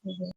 हम्म।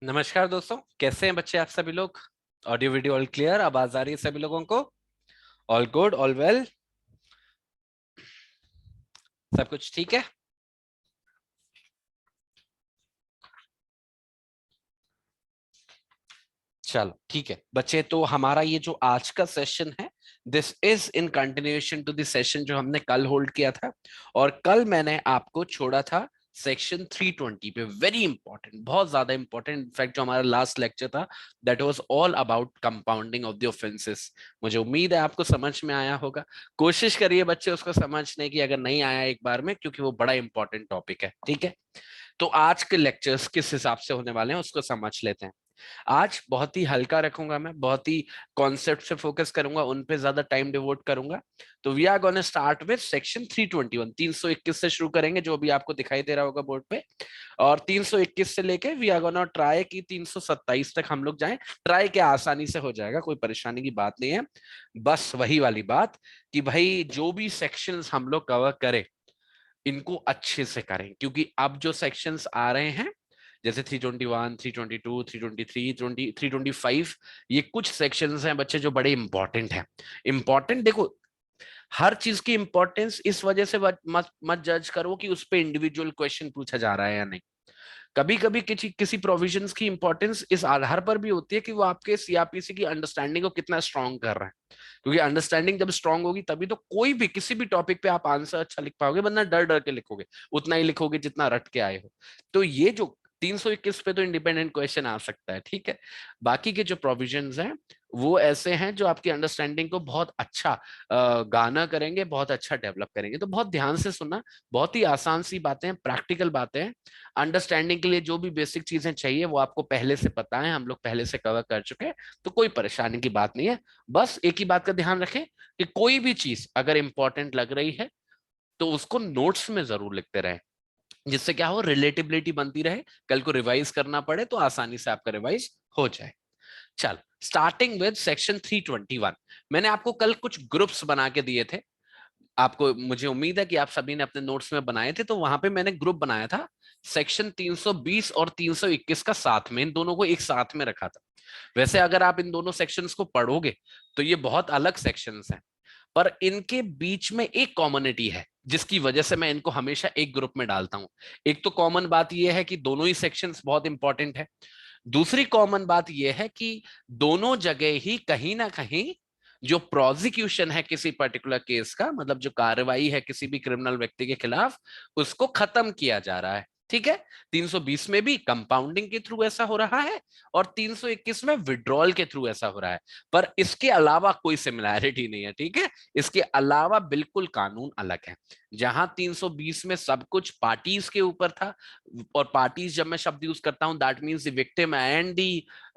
नमस्कार दोस्तों, कैसे हैं बच्चे आप सभी लोग। ऑडियो वीडियो ऑल क्लियर, आवाज आ रही है सभी लोगों को? ऑल गुड, ऑल वेल, सब कुछ ठीक है। चलो ठीक है बच्चे, तो हमारा ये जो आज का सेशन है, this is in continuation to the session जो हमने कल होल्ड किया था। और कल मैंने आपको छोड़ा था सेक्शन 320 पे। वेरी इंपॉर्टेंट, बहुत ज्यादा इंपॉर्टेंट। इनफैक्ट जो हमारा लास्ट लेक्चर था, that was all about compounding of the offences. मुझे उम्मीद है आपको समझ में आया होगा। कोशिश करिए बच्चे उसको समझने की, अगर नहीं आया एक बार में, क्योंकि वो बड़ा इंपॉर्टेंट टॉपिक है। ठीक है, तो आज के लेक्चर्स किस हिसाब से होने वाले हैं उसको समझ लेते हैं। आज बहुत ही हल्का रखूंगा, मैं बहुत ही कॉन्सेप्ट से फोकस करूंगा, उन पे ज्यादा टाइम डिवोट करूंगा। तो we are gonna start with section 321, 321 से शुरू करेंगे, जो भी आपको दिखाई दे रहा होगा बोर्ड पे। और 321 से लेके वी आर गोना ट्राई कि 327 तक हम लोग जाएं। ट्राई क्या, आसानी से हो जाएगा, कोई परेशानी की बात नहीं है। बस वही वाली बात कि भाई जो भी सेक्शंस हम लोग कवर करें, इनको अच्छे से करें, क्योंकि अब जो सेक्शंस आ रहे हैं, जैसे 321, 322, 323, 325, ये कुछ सेक्शंस हैं बच्चे जो बड़े इंपॉर्टेंट हैं। इंपॉर्टेंट देखो, हर चीज की इंपॉर्टेंस इस वजह से मत मत मत जज करो कि उस पे इंडिविजुअल क्वेश्चन पूछा जा रहा है या नहीं। कभी कभी किसी किसी प्रोविजंस की इंपॉर्टेंस इस आधार पर भी होती है कि वो आपके सीआरपीसी की अंडरस्टैंडिंग को कितना स्ट्रांग कर रहा है। क्योंकि अंडरस्टैंडिंग जब स्ट्रांग होगी, तभी तो कोई भी किसी भी टॉपिक पे आप आंसर अच्छा लिख पाओगे, वरना डर डर के लिखोगे, उतना ही लिखोगे जितना रट के आए हो। तो ये जो 321 पे तो इंडिपेंडेंट क्वेश्चन आ सकता है, ठीक है। बाकी के जो प्रोविजंस हैं, वो ऐसे हैं जो आपकी अंडरस्टैंडिंग को बहुत अच्छा गाना करेंगे, बहुत अच्छा डेवलप करेंगे। तो बहुत ध्यान से सुनना। बहुत ही आसान सी बातें हैं, प्रैक्टिकल बातें हैं। अंडरस्टैंडिंग के लिए जो भी बेसिक चीजें चाहिए वो आपको पहले से पता है, हम लोग पहले से कवर कर चुके हैं, तो कोई परेशानी की बात नहीं है। बस एक ही बात का ध्यान रखें कि कोई भी चीज अगर इंपॉर्टेंट लग रही है, तो उसको नोट्स में जरूर लिखते रहें, जिससे क्या हो, रिलेटेबिलिटी बनती रहे। कल को रिवाइज करना पड़े तो आसानी से आपका रिवाइज हो जाए। चल, स्टार्टिंग विद सेक्शन 321। मैंने आपको कल कुछ ग्रुप्स बना के दिए थे आपको। मुझे उम्मीद है कि आप सभी ने अपने नोट्स में बनाए थे, तो वहां पे मैंने ग्रुप बनाया था सेक्शन 320 और 321 का, साथ में इन दोनों को एक साथ में रखा था। वैसे अगर आप इन दोनों सेक्शंस को पढ़ोगे तो ये बहुत अलग सेक्शंस हैं, पर इनके बीच में एक कॉमनिटी है, जिसकी वजह से मैं इनको हमेशा एक ग्रुप में डालता हूं। एक तो कॉमन बात यह है कि दोनों ही सेक्शंस बहुत इंपॉर्टेंट है। दूसरी कॉमन बात यह है कि दोनों जगह ही कहीं ना कहीं जो प्रोसिक्यूशन है किसी पर्टिकुलर केस का, मतलब जो कार्रवाई है किसी भी क्रिमिनल व्यक्ति के खिलाफ, उसको खत्म किया जा रहा है। ठीक है, 320 में भी कंपाउंडिंग के थ्रू ऐसा हो रहा है, और 321 में विड्रॉल के थ्रू ऐसा हो रहा है। पर इसके अलावा कोई सिमिलैरिटी नहीं है, ठीक है। इसके अलावा बिल्कुल कानून अलग है। जहां 320 में सब कुछ पार्टीज के ऊपर था, और पार्टीज जब मैं शब्द यूज करता हूं, that means the victim and the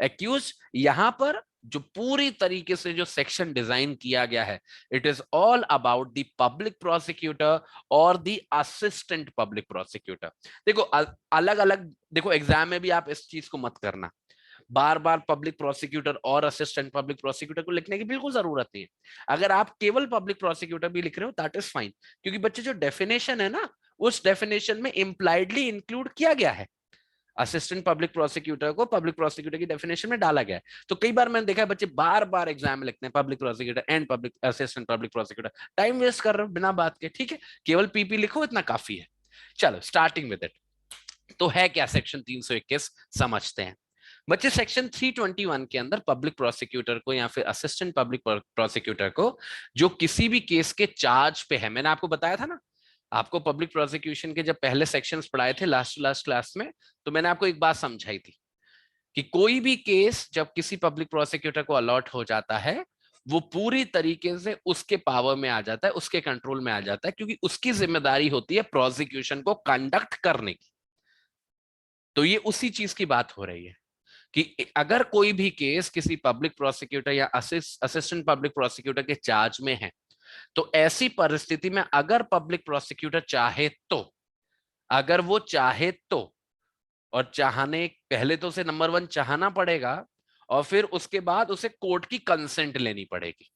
accuse. यहां पर जो पूरी तरीके से जो सेक्शन डिजाइन किया गया है, it is all about the public prosecutor और द असिस्टेंट पब्लिक प्रोसिक्यूटर। देखो अलग अलग, देखो एग्जाम में भी आप इस चीज को मत करना, बार बार पब्लिक प्रोसिक्यूटर और असिस्टेंट पब्लिक प्रोसिक्यूटर को लिखने की बिल्कुल जरूरत नहीं है। अगर आप केवल पब्लिक प्रोसिक्यूटर भी लिख रहे हो, दैट इज फाइन, क्योंकि बच्चे जो डेफिनेशन है ना, उस डेफिनेशन में इंप्लाइडली इंक्लूड किया गया है। असिस्टेंट पब्लिक प्रोसिक्यूटर को पब्लिक प्रोसिक्यूटर की डेफिनेशन में डाला गया है। तो कई बार मैंने देखा है बच्चे बार बार एग्जाम में लिखते हैं public prosecutor and public assistant public prosecutor, time waste कर रहे हो बिना बात के। ठीक है, केवल पीपी लिखो, इतना काफी है। चलो स्टार्टिंग विद इट। तो है क्या सेक्शन 321, समझते हैं बच्चे। सेक्शन 321 के अंदर पब्लिक प्रोसिक्यूटर को या फिर असिस्टेंट पब्लिक प्रोसिक्यूटर को जो किसी भी केस के चार्ज पे है, मैंने आपको बताया था ना, आपको पब्लिक प्रोसिक्यूशन के जब पहले सेक्शंस पढ़ाए थे लास्ट क्लास में, तो मैंने आपको एक बात समझाई थी कि कोई भी केस जब किसी पब्लिक प्रोसिक्यूटर को अलॉट हो जाता है, वो पूरी तरीके से उसके पावर में आ जाता है, उसके कंट्रोल में आ जाता है, क्योंकि उसकी जिम्मेदारी होती है प्रोसिक्यूशन को कंडक्ट करने की। तो ये उसी चीज की बात हो रही है कि अगर कोई भी केस किसी पब्लिक प्रोसिक्यूटर या असिस्टेंट पब्लिक प्रोसिक्यूटर के चार्ज में है, तो ऐसी परिस्थिति में अगर पब्लिक प्रोसिक्यूटर चाहे तो, अगर वो चाहे तो, और चाहने पहले तो उसे नंबर 1 चाहना पड़ेगा और फिर उसके बाद उसे कोर्ट की कंसेंट लेनी पड़ेगी।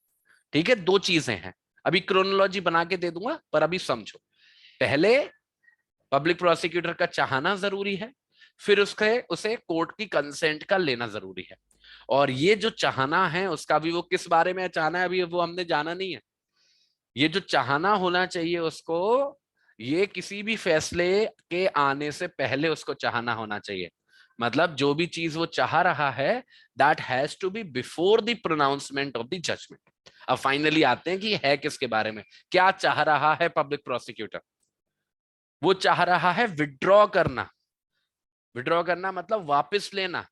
ठीक है, दो चीजें हैं, अभी क्रोनोलॉजी बना के दे दूंगा पर अभी समझो। पहले पब्लिक प्रोसिक्यूटर का चाहना जरूरी है, फिर उसे कोर्ट की कंसेंट का लेना जरूरी है। और ये जो चाहना है उसका भी, वो किस बारे में चाहना है अभी वो हमने जाना नहीं है। ये जो चाहना होना चाहिए उसको, ये किसी भी फैसले के आने से पहले उसको चाहना होना चाहिए। मतलब जो भी चीज वो चाह रहा है, that has to be before the pronouncement of the judgement. अब फाइनली आते हैं कि है किसके बारे में, क्या चाह रहा है पब्लिक प्रोसिक्यूटर। वो चाह रहा है विड्रॉ करना। विड्रॉ करना मतलब वापस लेना,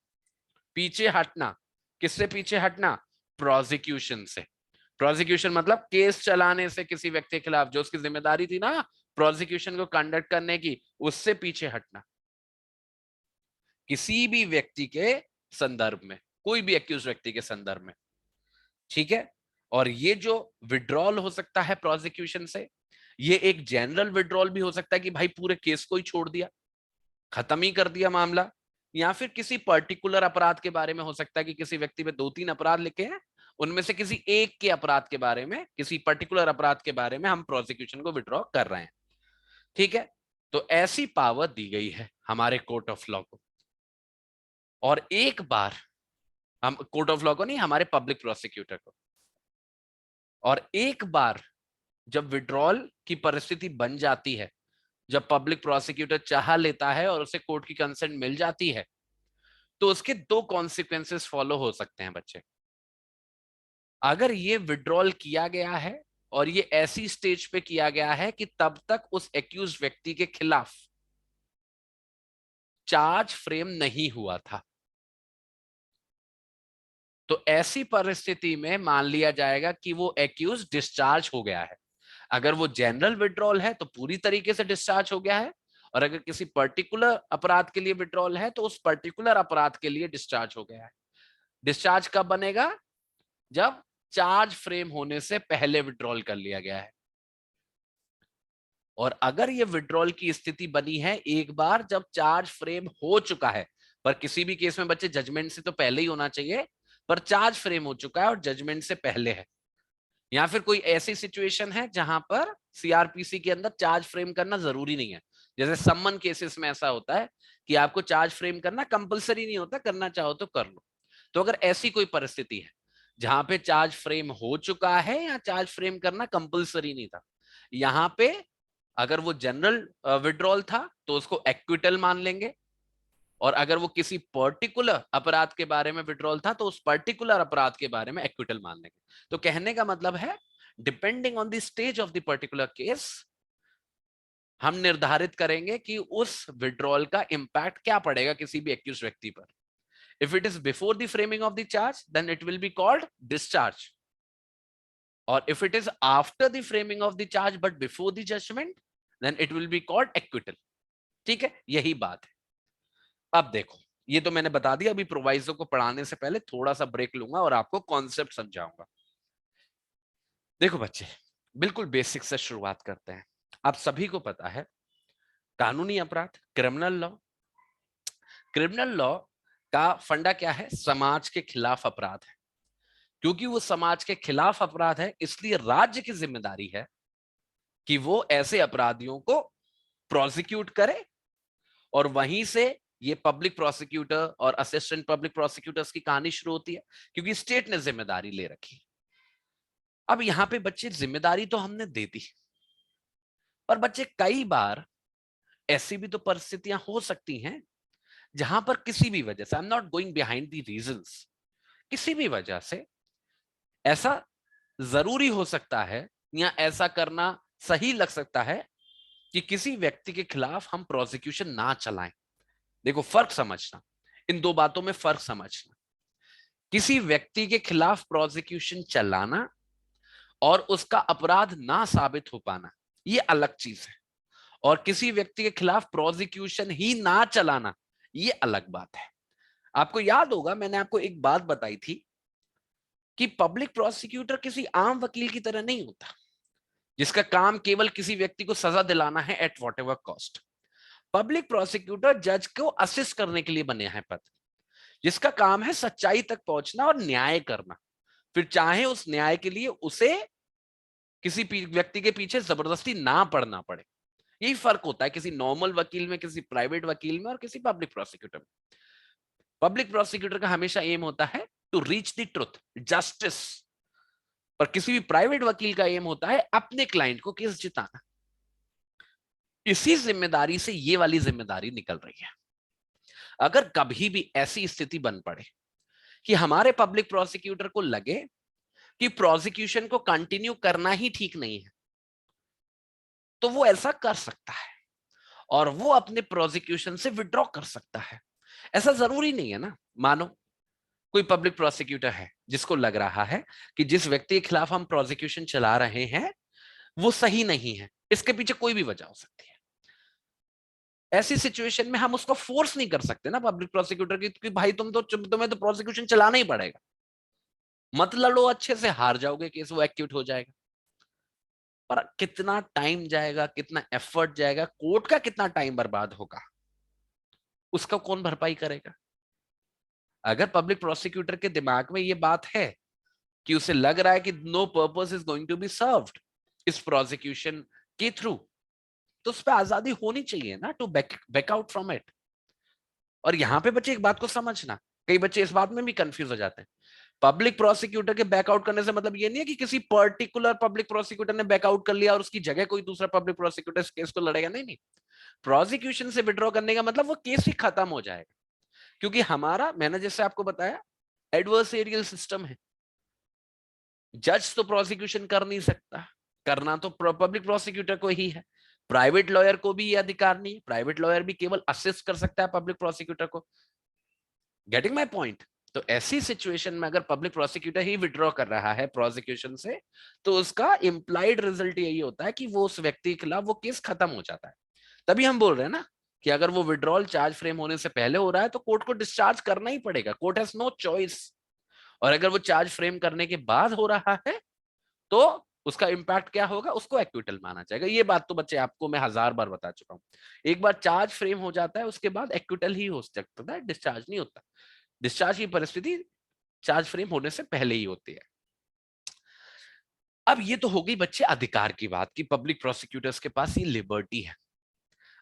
पीछे हटना। किससे पीछे हटना? प्रोसिक्यूशन से। प्रोसिक्यूशन मतलब केस चलाने से किसी व्यक्ति के खिलाफ, जो उसकी जिम्मेदारी थी ना प्रोसिक्यूशन को कंडक्ट करने की, उससे पीछे हटना किसी भी व्यक्ति के संदर्भ में, कोई भी एक्यूज व्यक्ति के संदर्भ में। ठीक है, और ये जो विड्रॉल हो सकता है प्रोसिक्यूशन से, ये एक जनरल विड्रॉल भी हो सकता है कि भाई पूरे केस को ही छोड़ दिया, खत्म ही कर दिया मामला, या फिर किसी पर्टिकुलर अपराध के बारे में हो सकता है कि किसी व्यक्ति पे 2-3 अपराध लिखे हैं, उनमें से किसी एक के अपराध के बारे में, किसी पर्टिकुलर अपराध के बारे में हम प्रोसिक्यूशन को विड्रॉ कर रहे हैं। ठीक है, तो ऐसी पावर दी गई है हमारे कोर्ट ऑफ लॉ को। और एक बार हम कोर्ट ऑफ लॉ को नहीं, हमारे पब्लिक प्रोसिक्यूटर को, और एक बार जब विड्रॉल की परिस्थिति बन जाती है, जब पब्लिक प्रोसिक्यूटर चाह लेता है और उसे कोर्ट की कंसेंट मिल जाती है, तो उसके दो कॉन्सिक्वेंसेस फॉलो हो सकते हैं बच्चे। अगर ये विड्रॉल किया गया है और ये ऐसी स्टेज पे किया गया है कि तब तक उस एक्यूज व्यक्ति के खिलाफ चार्ज फ्रेम नहीं हुआ था, तो ऐसी परिस्थिति में मान लिया जाएगा कि वो एक्यूज डिस्चार्ज हो गया है। अगर वो जनरल विड्रॉल है तो पूरी तरीके से डिस्चार्ज हो गया है, और अगर किसी पर्टिकुलर अपराध के लिए विड्रॉल है तो उस पर्टिकुलर अपराध के लिए डिस्चार्ज हो गया है। डिस्चार्ज कब बनेगा? जब चार्ज फ्रेम होने से पहले विड्रॉल कर लिया गया है। और अगर ये विड्रॉल की स्थिति बनी है एक बार जब चार्ज फ्रेम हो चुका है, पर किसी भी केस में बच्चे जजमेंट से तो पहले ही होना चाहिए, पर चार्ज फ्रेम हो चुका है और जजमेंट से पहले है, या फिर कोई ऐसी सिचुएशन है जहां पर सीआरपीसी के अंदर चार्ज फ्रेम करना जरूरी नहीं है। जैसे सम्मन केसेस में ऐसा होता है कि आपको चार्ज फ्रेम करना कंपलसरी नहीं होता, करना चाहो तो कर लो। तो अगर ऐसी कोई परिस्थिति है जहां पे चार्ज फ्रेम हो चुका है या चार्ज फ्रेम करना कंपलसरी नहीं था, यहां पे अगर वो जनरल विड्रॉल था तो उसको एक्विटल मान लेंगे, और अगर वो किसी पर्टिकुलर अपराध के बारे में विड्रॉल था तो उस पर्टिकुलर अपराध के बारे में एक्विटल मान लेंगे। तो कहने का मतलब है, depending on the stage of the particular case, हम निर्धारित करेंगे कि उस विड्रॉल का इंपैक्ट क्या पड़ेगा किसी भी एक्यूज व्यक्ति पर। If it is before the framing of the charge then it will be called discharge, और if it is after the framing of the charge but before the judgement then it will be called acquittal. ठीक है, यही बात है। अब देखो, ये तो मैंने बता दिया, अभी प्रोवाइजो को पढ़ाने से पहले थोड़ा सा ब्रेक लूंगा और आपको कॉन्सेप्ट समझाऊंगा। देखो बच्चे, बिल्कुल बेसिक से शुरुआत करते हैं। आप सभी को पता है कानूनी अपराध, क्रिमिनल लॉ, क्रिमिनल लॉ का फंडा क्या है? समाज के खिलाफ अपराध है। क्योंकि वो समाज के खिलाफ अपराध है, इसलिए राज्य की जिम्मेदारी है कि वो ऐसे अपराधियों को प्रोसिक्यूट करे और वहीं से ये पब्लिक प्रोसिक्यूटर और असिस्टेंट पब्लिक प्रोसिक्यूटर्स की कहानी शुरू होती है, क्योंकि स्टेट ने जिम्मेदारी ले रखी। अब यहाँ पे बच्चे जिम्मेदारी तो हमने दे दी, पर बच्चे कई बार ऐसी भी तो परिस्थितियां हो सकती हैं जहां पर किसी भी वजह से, I am not going behind the reasons, किसी भी वजह से ऐसा जरूरी हो सकता है या ऐसा करना सही लग सकता है कि किसी व्यक्ति के खिलाफ हम प्रोसिक्यूशन ना चलाएं। देखो फर्क समझना, इन दो बातों में फर्क समझना। किसी व्यक्ति के खिलाफ प्रोसिक्यूशन चलाना और उसका अपराध ना साबित हो पाना, ये अलग चीज है। और किसी व्यक्ति के खिलाफ प्रोसिक्यूशन ही ना चलाना, ये अलग बात है। आपको याद होगा मैंने आपको एक बात बताई थी कि पब्लिक प्रोसिक्यूटर किसी आम वकील की तरह नहीं होता जिसका काम केवल किसी व्यक्ति को सजा दिलाना है at whatever cost. Public prosecutor जज को असिस्ट करने के लिए बने हैं पद, जिसका काम है सच्चाई तक पहुंचना और न्याय करना, फिर चाहे उस न्याय के लिए उसे किसी व्यक्ति के पीछे जबरदस्ती ना पड़ना पड़े। यही फर्क होता है किसी नॉर्मल वकील में, किसी प्राइवेट वकील में और किसी पब्लिक प्रोसिक्यूटर में। पब्लिक प्रोसिक्यूटर का हमेशा एम होता है to reach the truth, justice, पर किसी भी प्राइवेट वकील का एम होता है अपने क्लाइंट को केस जिताना। इसी जिम्मेदारी से ये वाली जिम्मेदारी निकल रही है। अगर कभी भी ऐसी स्थिति बन पड़े कि हमारे पब्लिक प्रोसिक्यूटर को लगे कि प्रोसिक्यूशन को कंटिन्यू करना ही ठीक नहीं है, तो वो ऐसा कर सकता है और वो अपने प्रोसिक्यूशन से विड्रॉ कर सकता है। ऐसा जरूरी नहीं है ना। मानो कोई पब्लिक प्रोसिक्यूटर है जिसको लग रहा है कि जिस व्यक्ति के खिलाफ हम प्रोसिक्यूशन चला रहे हैं वो सही नहीं है, इसके पीछे कोई भी वजह हो सकती है। ऐसी सिचुएशन में हम उसको फोर्स नहीं कर सकते ना पब्लिक प्रोसिक्यूटर की कि भाई तुम्हें तो प्रोसिक्यूशन चलाना ही पड़ेगा, मत लड़ो, अच्छे से हार जाओगे केस, वो एक्यूट हो जाएगा। पर कितना टाइम जाएगा, कितना एफर्ट जाएगा, कोर्ट का कितना टाइम बर्बाद होगा, उसका कौन भरपाई करेगा? अगर पब्लिक प्रोसिक्यूटर के दिमाग में ये बात है कि उसे लग रहा है कि no purpose is going to be served इस प्रोसिक्यूशन के थ्रू, तो उस पर आजादी होनी चाहिए ना to back out from it. और यहां पे बच्चे एक बात को समझना, कई बच्चे इस बात में भी कंफ्यूज हो जाते हैं। पब्लिक प्रोसिक्यूटर के बैकआउट करने से मतलब ये नहीं है कि किसी पर्टिकुलर पब्लिक प्रोसिक्यूटर ने बैकआउट कर लिया और उसकी जगह कोई दूसरा पब्लिक प्रोसिक्यूटर इस केस को लड़ेगा, नहीं नहीं। प्रोसिक्यूशन से विड्रॉ करने का मतलब वो केस ही खत्म हो जाएगा, क्योंकि हमारा, मैंने जैसे आपको बताया, एडवर्सेरियल सिस्टम है। जज तो प्रोसिक्यूशन कर नहीं सकता, करना तो पब्लिक प्रोसिक्यूटर को ही है। प्राइवेट लॉयर को भी ये अधिकार नहीं है, प्राइवेट लॉयर भी केवल असिस्ट कर सकता है पब्लिक प्रोसिक्यूटर को। Getting my point? तो ऐसी सिचुएशन में अगर पब्लिक प्रोसिक्यूटर ही विड्रॉ कर रहा है प्रोसिक्यूशन से, तो उसका इंप्लाइड रिजल्ट यही होता है कि वो उस व्यक्ति के खिलाफ वो केस खत्म हो जाता है। तभी हम बोल रहे हैं ना कि अगर वो विड्रॉल चार्ज फ्रेम होने से पहले हो रहा है तो कोर्ट को डिस्चार्ज करना ही पड़ेगा, कोर्ट हैज नो चॉइस। और अगर वो चार्ज फ्रेम करने के बाद हो रहा है तो उसका इंपैक्ट क्या होगा, उसको एक्विटल माना जाएगा। ये बात तो बच्चे आपको मैं 1000 बार बता चुका हूं। एक बार चार्ज फ्रेम हो जाता है उसके बाद एक्विटल ही हो सकता है, डिस्चार्ज नहीं होता। डिस्चार्ज की परिस्थिति चार्ज फ्रेम होने से पहले ही होती है। अब ये तो हो गई बच्चे अधिकार की बात कि पब्लिक प्रोसिक्यूटर्स के पास ये लिबर्टी है।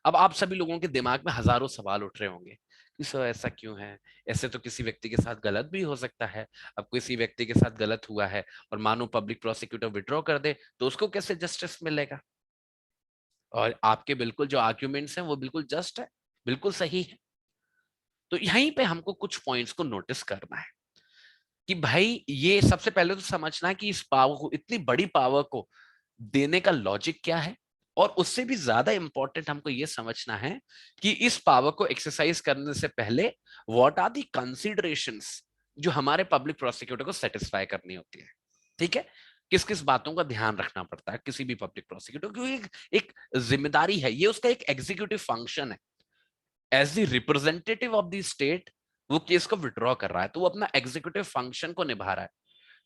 अब आप सभी लोगों के दिमाग में हजारों सवाल उठ रहे होंगे कि सर ऐसा क्यों है, ऐसे तो किसी व्यक्ति के साथ गलत भी हो सकता है। अब किसी व्यक्ति के साथ गलत हुआ है और मानो पब्लिक प्रोसिक्यूटर विड्रॉ कर दे तो उसको कैसे जस्टिस मिलेगा? और आपके बिल्कुल जो आर्ग्यूमेंट्स हैं वो बिल्कुल जस्ट है, बिल्कुल सही है। तो यहीं पे हमको कुछ पॉइंट्स को नोटिस करना है कि भाई ये सबसे पहले तो समझना है कि इस पावर को, इतनी बड़ी पावर को देने का लॉजिक क्या है। और उससे भी ज्यादा इंपॉर्टेंट हमको ये समझना है कि इस पावर को एक्सरसाइज करने से पहले व्हाट आर दी कंसीडरेशंस जो हमारे पब्लिक प्रोसिक्यूटर को सेटिस्फाई करनी होती है। ठीक है, किस किस बातों का ध्यान रखना पड़ता है किसी भी पब्लिक प्रोसिक्यूटर, क्योंकि एक जिम्मेदारी है, ये उसका एक एग्जीक्यूटिव फंक्शन है। As the representative of the state वो केस को विड्रॉ कर रहा है, तो वो अपना एग्जीक्यूटिव फंक्शन को निभा रहा है।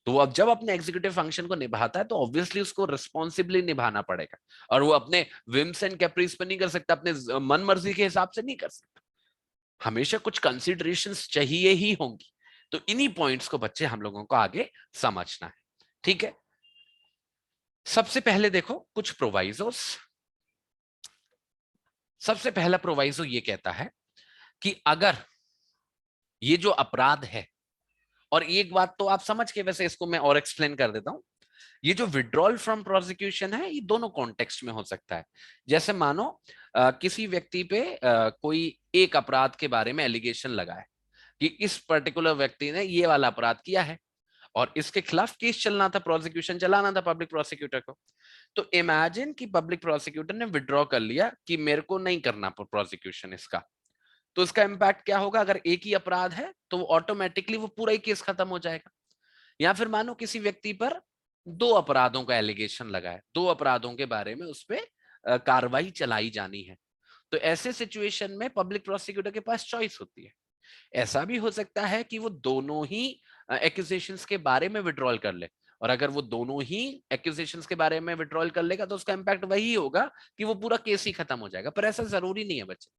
तो वो अब जब अपने एग्जीक्यूटिव फंक्शन को निभाता है तो ऑब्वियसली उसको रिस्पॉन्सिबली निभाना पड़ेगा। और वो अपने विम्स एंड कैप्रिस पे नहीं कर सकता, अपने मन मर्जी के हिसाब से नहीं कर सकता, हमेशा कुछ कंसिडरेशंस चाहिए ही होंगी। तो इन्हीं पॉइंट्स को बच्चे हम लोगों को आगे समझना है। ठीक है, सबसे पहले देखो कुछ प्रोवाइजोस। सबसे पहला प्रोवाइजो ये कहता है कि अगर ये जो अपराध है, और एक बात तो आप समझ के, वैसे इसको मैं और एक्सप्लेन कर देता हूं, ये जो विड्रॉल फ्रॉम प्रोसिक्यूशन है ये दोनों कॉन्टेक्स्ट में हो सकता है। जैसे मानो किसी व्यक्ति पे कोई एक अपराध के बारे में एलिगेशन लगा है कि इस पर्टिकुलर व्यक्ति ने ये वाला अपराध किया है और इसके खिलाफ केस चलना था, प्रोसिक्यूशन चलाना था पब्लिक प्रोसिक्यूटर को। तो इमेजिन कि पब्लिक प्रोसिक्यूटर ने विड्रॉ कर लिया कि मेरे को नहीं करना प्रोसिक्यूशन इसका, तो इसका इंपैक्ट क्या होगा? अगर एक ही अपराध है तो ऑटोमेटिकली वो पूरा ही केस खत्म हो जाएगा। या फिर मानो किसी व्यक्ति पर दो अपराधों का एलिगेशन लगा है, दो अपराधों के बारे में उस पर कार्रवाई चलाई जानी है, तो ऐसे सिचुएशन में पब्लिक प्रोसिक्यूटर के पास चॉइस होती है। ऐसा भी हो सकता है कि वो दोनों ही एक्यूजेशंस के बारे में विड्रॉल कर ले, और अगर वो दोनों ही एक्यूजेशंस के बारे में विड्रॉल कर लेगा तो उसका इंपैक्ट वही होगा कि वो पूरा केस ही खत्म हो जाएगा। पर ऐसा जरूरी नहीं है बच्चे,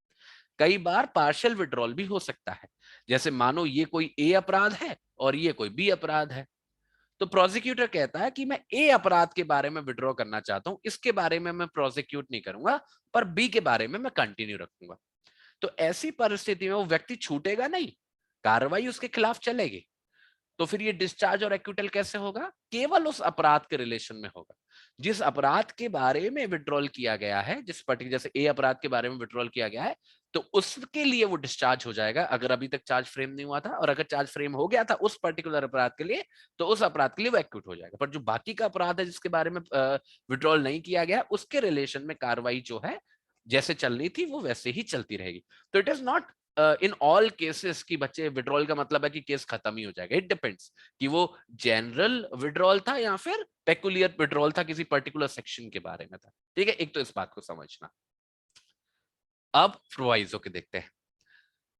कई बार पार्शियल विड्रॉल भी हो सकता है। जैसे मानो ये कोई ए अपराध है और ये कोई बी अपराध है, तो प्रोसिक्यूटर कहता है कि मैं ए अपराध के बारे में विड्रॉ करना चाहता हूं, इसके बारे में मैं प्रोसिक्यूट नहीं करूंगा, पर बी के बारे में मैं कंटिन्यू रखूंगा। तो ऐसी परिस्थिति में वो व्यक्ति छूटेगा नहीं, कार्रवाई उसके खिलाफ चलेगी। तो फिर ये डिस्चार्ज और एक्यूटल कैसे होगा? केवल उस अपराध के रिलेशन में होगा जिस अपराध के बारे में विड्रॉल किया गया है, जिस पर्टिकुलर, जैसे ए अपराध के बारे में विड्रॉल किया गया है, तो उसके लिए वो डिस्चार्ज हो जाएगा अगर अभी तक चार्ज फ्रेम नहीं हुआ था, और अगर चार्ज फ्रेम हो गया था उस पर्टिकुलर अपराध के लिए तो उस अपराध के लिए वो एक्यूट हो जाएगा। पर जो बाकी का अपराध है जिसके बारे में विड्रॉल नहीं किया गया, उसके रिलेशन में कार्रवाई जो है जैसे चलनी थी वो वैसे ही चलती रहेगी। तो it is not in all cases की बच्चे विड्रॉल का मतलब है कि केस खत्म ही हो जाएगा। इट डिपेंड्स कि वो जनरल विड्रॉल था या फिर पेकुलियर विड्रॉल था, किसी पर्टिकुलर सेक्शन के बारे में था। ठीक है, एक तो इस बात को समझना। अब प्रोवाइजो के देखते हैं।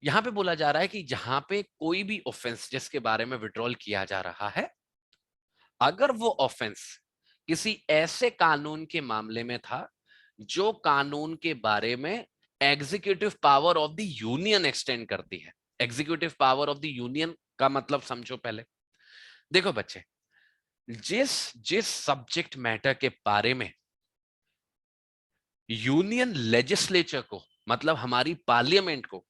यहां पे बोला जा रहा है कि जहां पे कोई भी ऑफेंस जिसके बारे में विड्रॉल किया जा रहा है, अगर वो ऑफेंस किसी ऐसे कानून के मामले में था जो कानून के बारे में executive power of the union extend करती है। Executive power of the union का मतलब समझो पहले। देखो बच्चे, जिस जिस सब्जेक्ट मैटर के बारे में यूनियन लेजिस्लेचर को, मतलब हमारी पार्लियामेंट को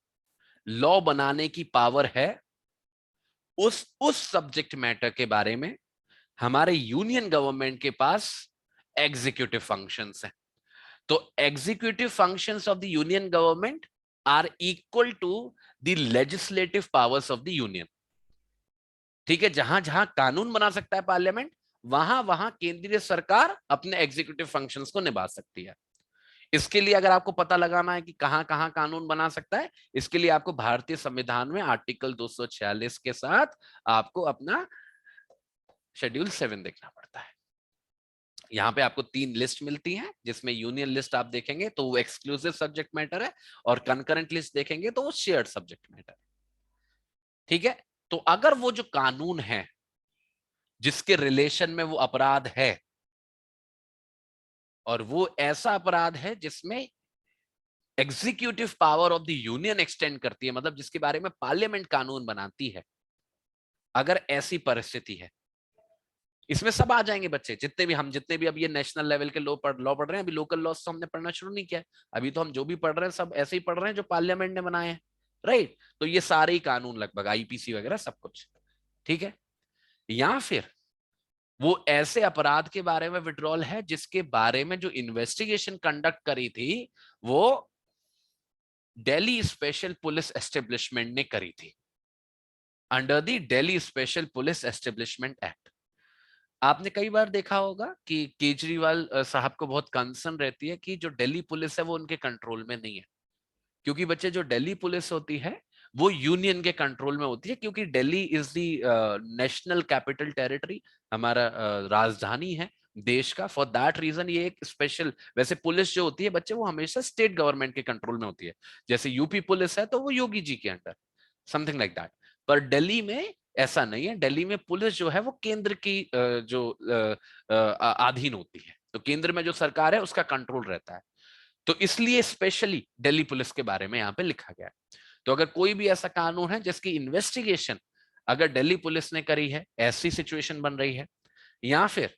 लॉ बनाने की पावर है, उस सब्जेक्ट मैटर के बारे में हमारे यूनियन गवर्नमेंट के पास एग्जीक्यूटिव फंक्शंस हैं। तो executive functions of the union government are equal to the legislative powers of the union. ठीक है, जहां जहां कानून बना सकता है पार्लियामेंट, वहां वहां केंद्रीय सरकार अपने एग्जीक्यूटिव फंक्शंस को निभा सकती है। इसके लिए अगर आपको पता लगाना है कि कहां कहां कानून बना सकता है, इसके लिए आपको भारतीय संविधान में आर्टिकल 246 के साथ आपको अपना शेड्यूल 7 देखना पड़ता है। यहाँ पे आपको 3 लिस्ट मिलती हैं, जिसमें यूनियन लिस्ट आप देखेंगे तो वो एक्सक्लूसिव सब्जेक्ट मैटर है, और कंकरेंट लिस्ट देखेंगे तो वो शेयर्ड सब्जेक्ट मैटर। ठीक है, तो अगर वो जो कानून है जिसके रिलेशन में वो अपराध है, और वो ऐसा अपराध है जिसमें executive power of the union extend करती है, मतलब जिसके बारे में पार्लियामेंट कानून बनाती है, अगर ऐसी परिस्थिति है, इसमें सब आ जाएंगे बच्चे, जितने भी अब ये नेशनल लेवल के लॉ पढ़ रहे हैं, अभी लोकल लॉ तो हमने पढ़ना शुरू नहीं किया। अभी तो हम जो भी पढ़ रहे हैं सब ऐसे ही पढ़ रहे हैं जो पार्लियामेंट ने बनाए हैं, राइट? तो ये सारे ही कानून लगभग आईपीसी वगैरह सब कुछ, ठीक है। या फिर वो ऐसे अपराध के बारे में विड्रॉल है जिसके बारे में जो इन्वेस्टिगेशन कंडक्ट करी थी वो दिल्ली स्पेशल पुलिस एस्टेब्लिशमेंट ने करी थी, under the Delhi special police establishment act. आपने कई बार देखा होगा कि केजरीवाल साहब को बहुत कंसर्न रहती है कि जो दिल्ली पुलिस है वो उनके कंट्रोल में नहीं है, क्योंकि बच्चे जो दिल्ली पुलिस होती है वो यूनियन के कंट्रोल में होती है, क्योंकि Delhi is the national capital territory, हमारा राजधानी है देश का। फॉर दैट रीजन ये एक स्पेशल, वैसे पुलिस जो होती है बच्चे वो हमेशा स्टेट गवर्नमेंट के कंट्रोल में होती है, जैसे यूपी पुलिस है तो वो योगी जी के अंडर, समथिंग लाइक दैट। पर दिल्ली में ऐसा नहीं है, दिल्ली में पुलिस जो है वो केंद्र की जो अधीन होती है, तो केंद्र में जो सरकार है उसका कंट्रोल रहता है। तो इसलिए स्पेशली दिल्ली पुलिस के बारे में यहाँ पे लिखा गया है। तो अगर कोई भी ऐसा कानून है जिसकी इन्वेस्टिगेशन अगर दिल्ली पुलिस ने करी है, ऐसी सिचुएशन बन रही है, या फिर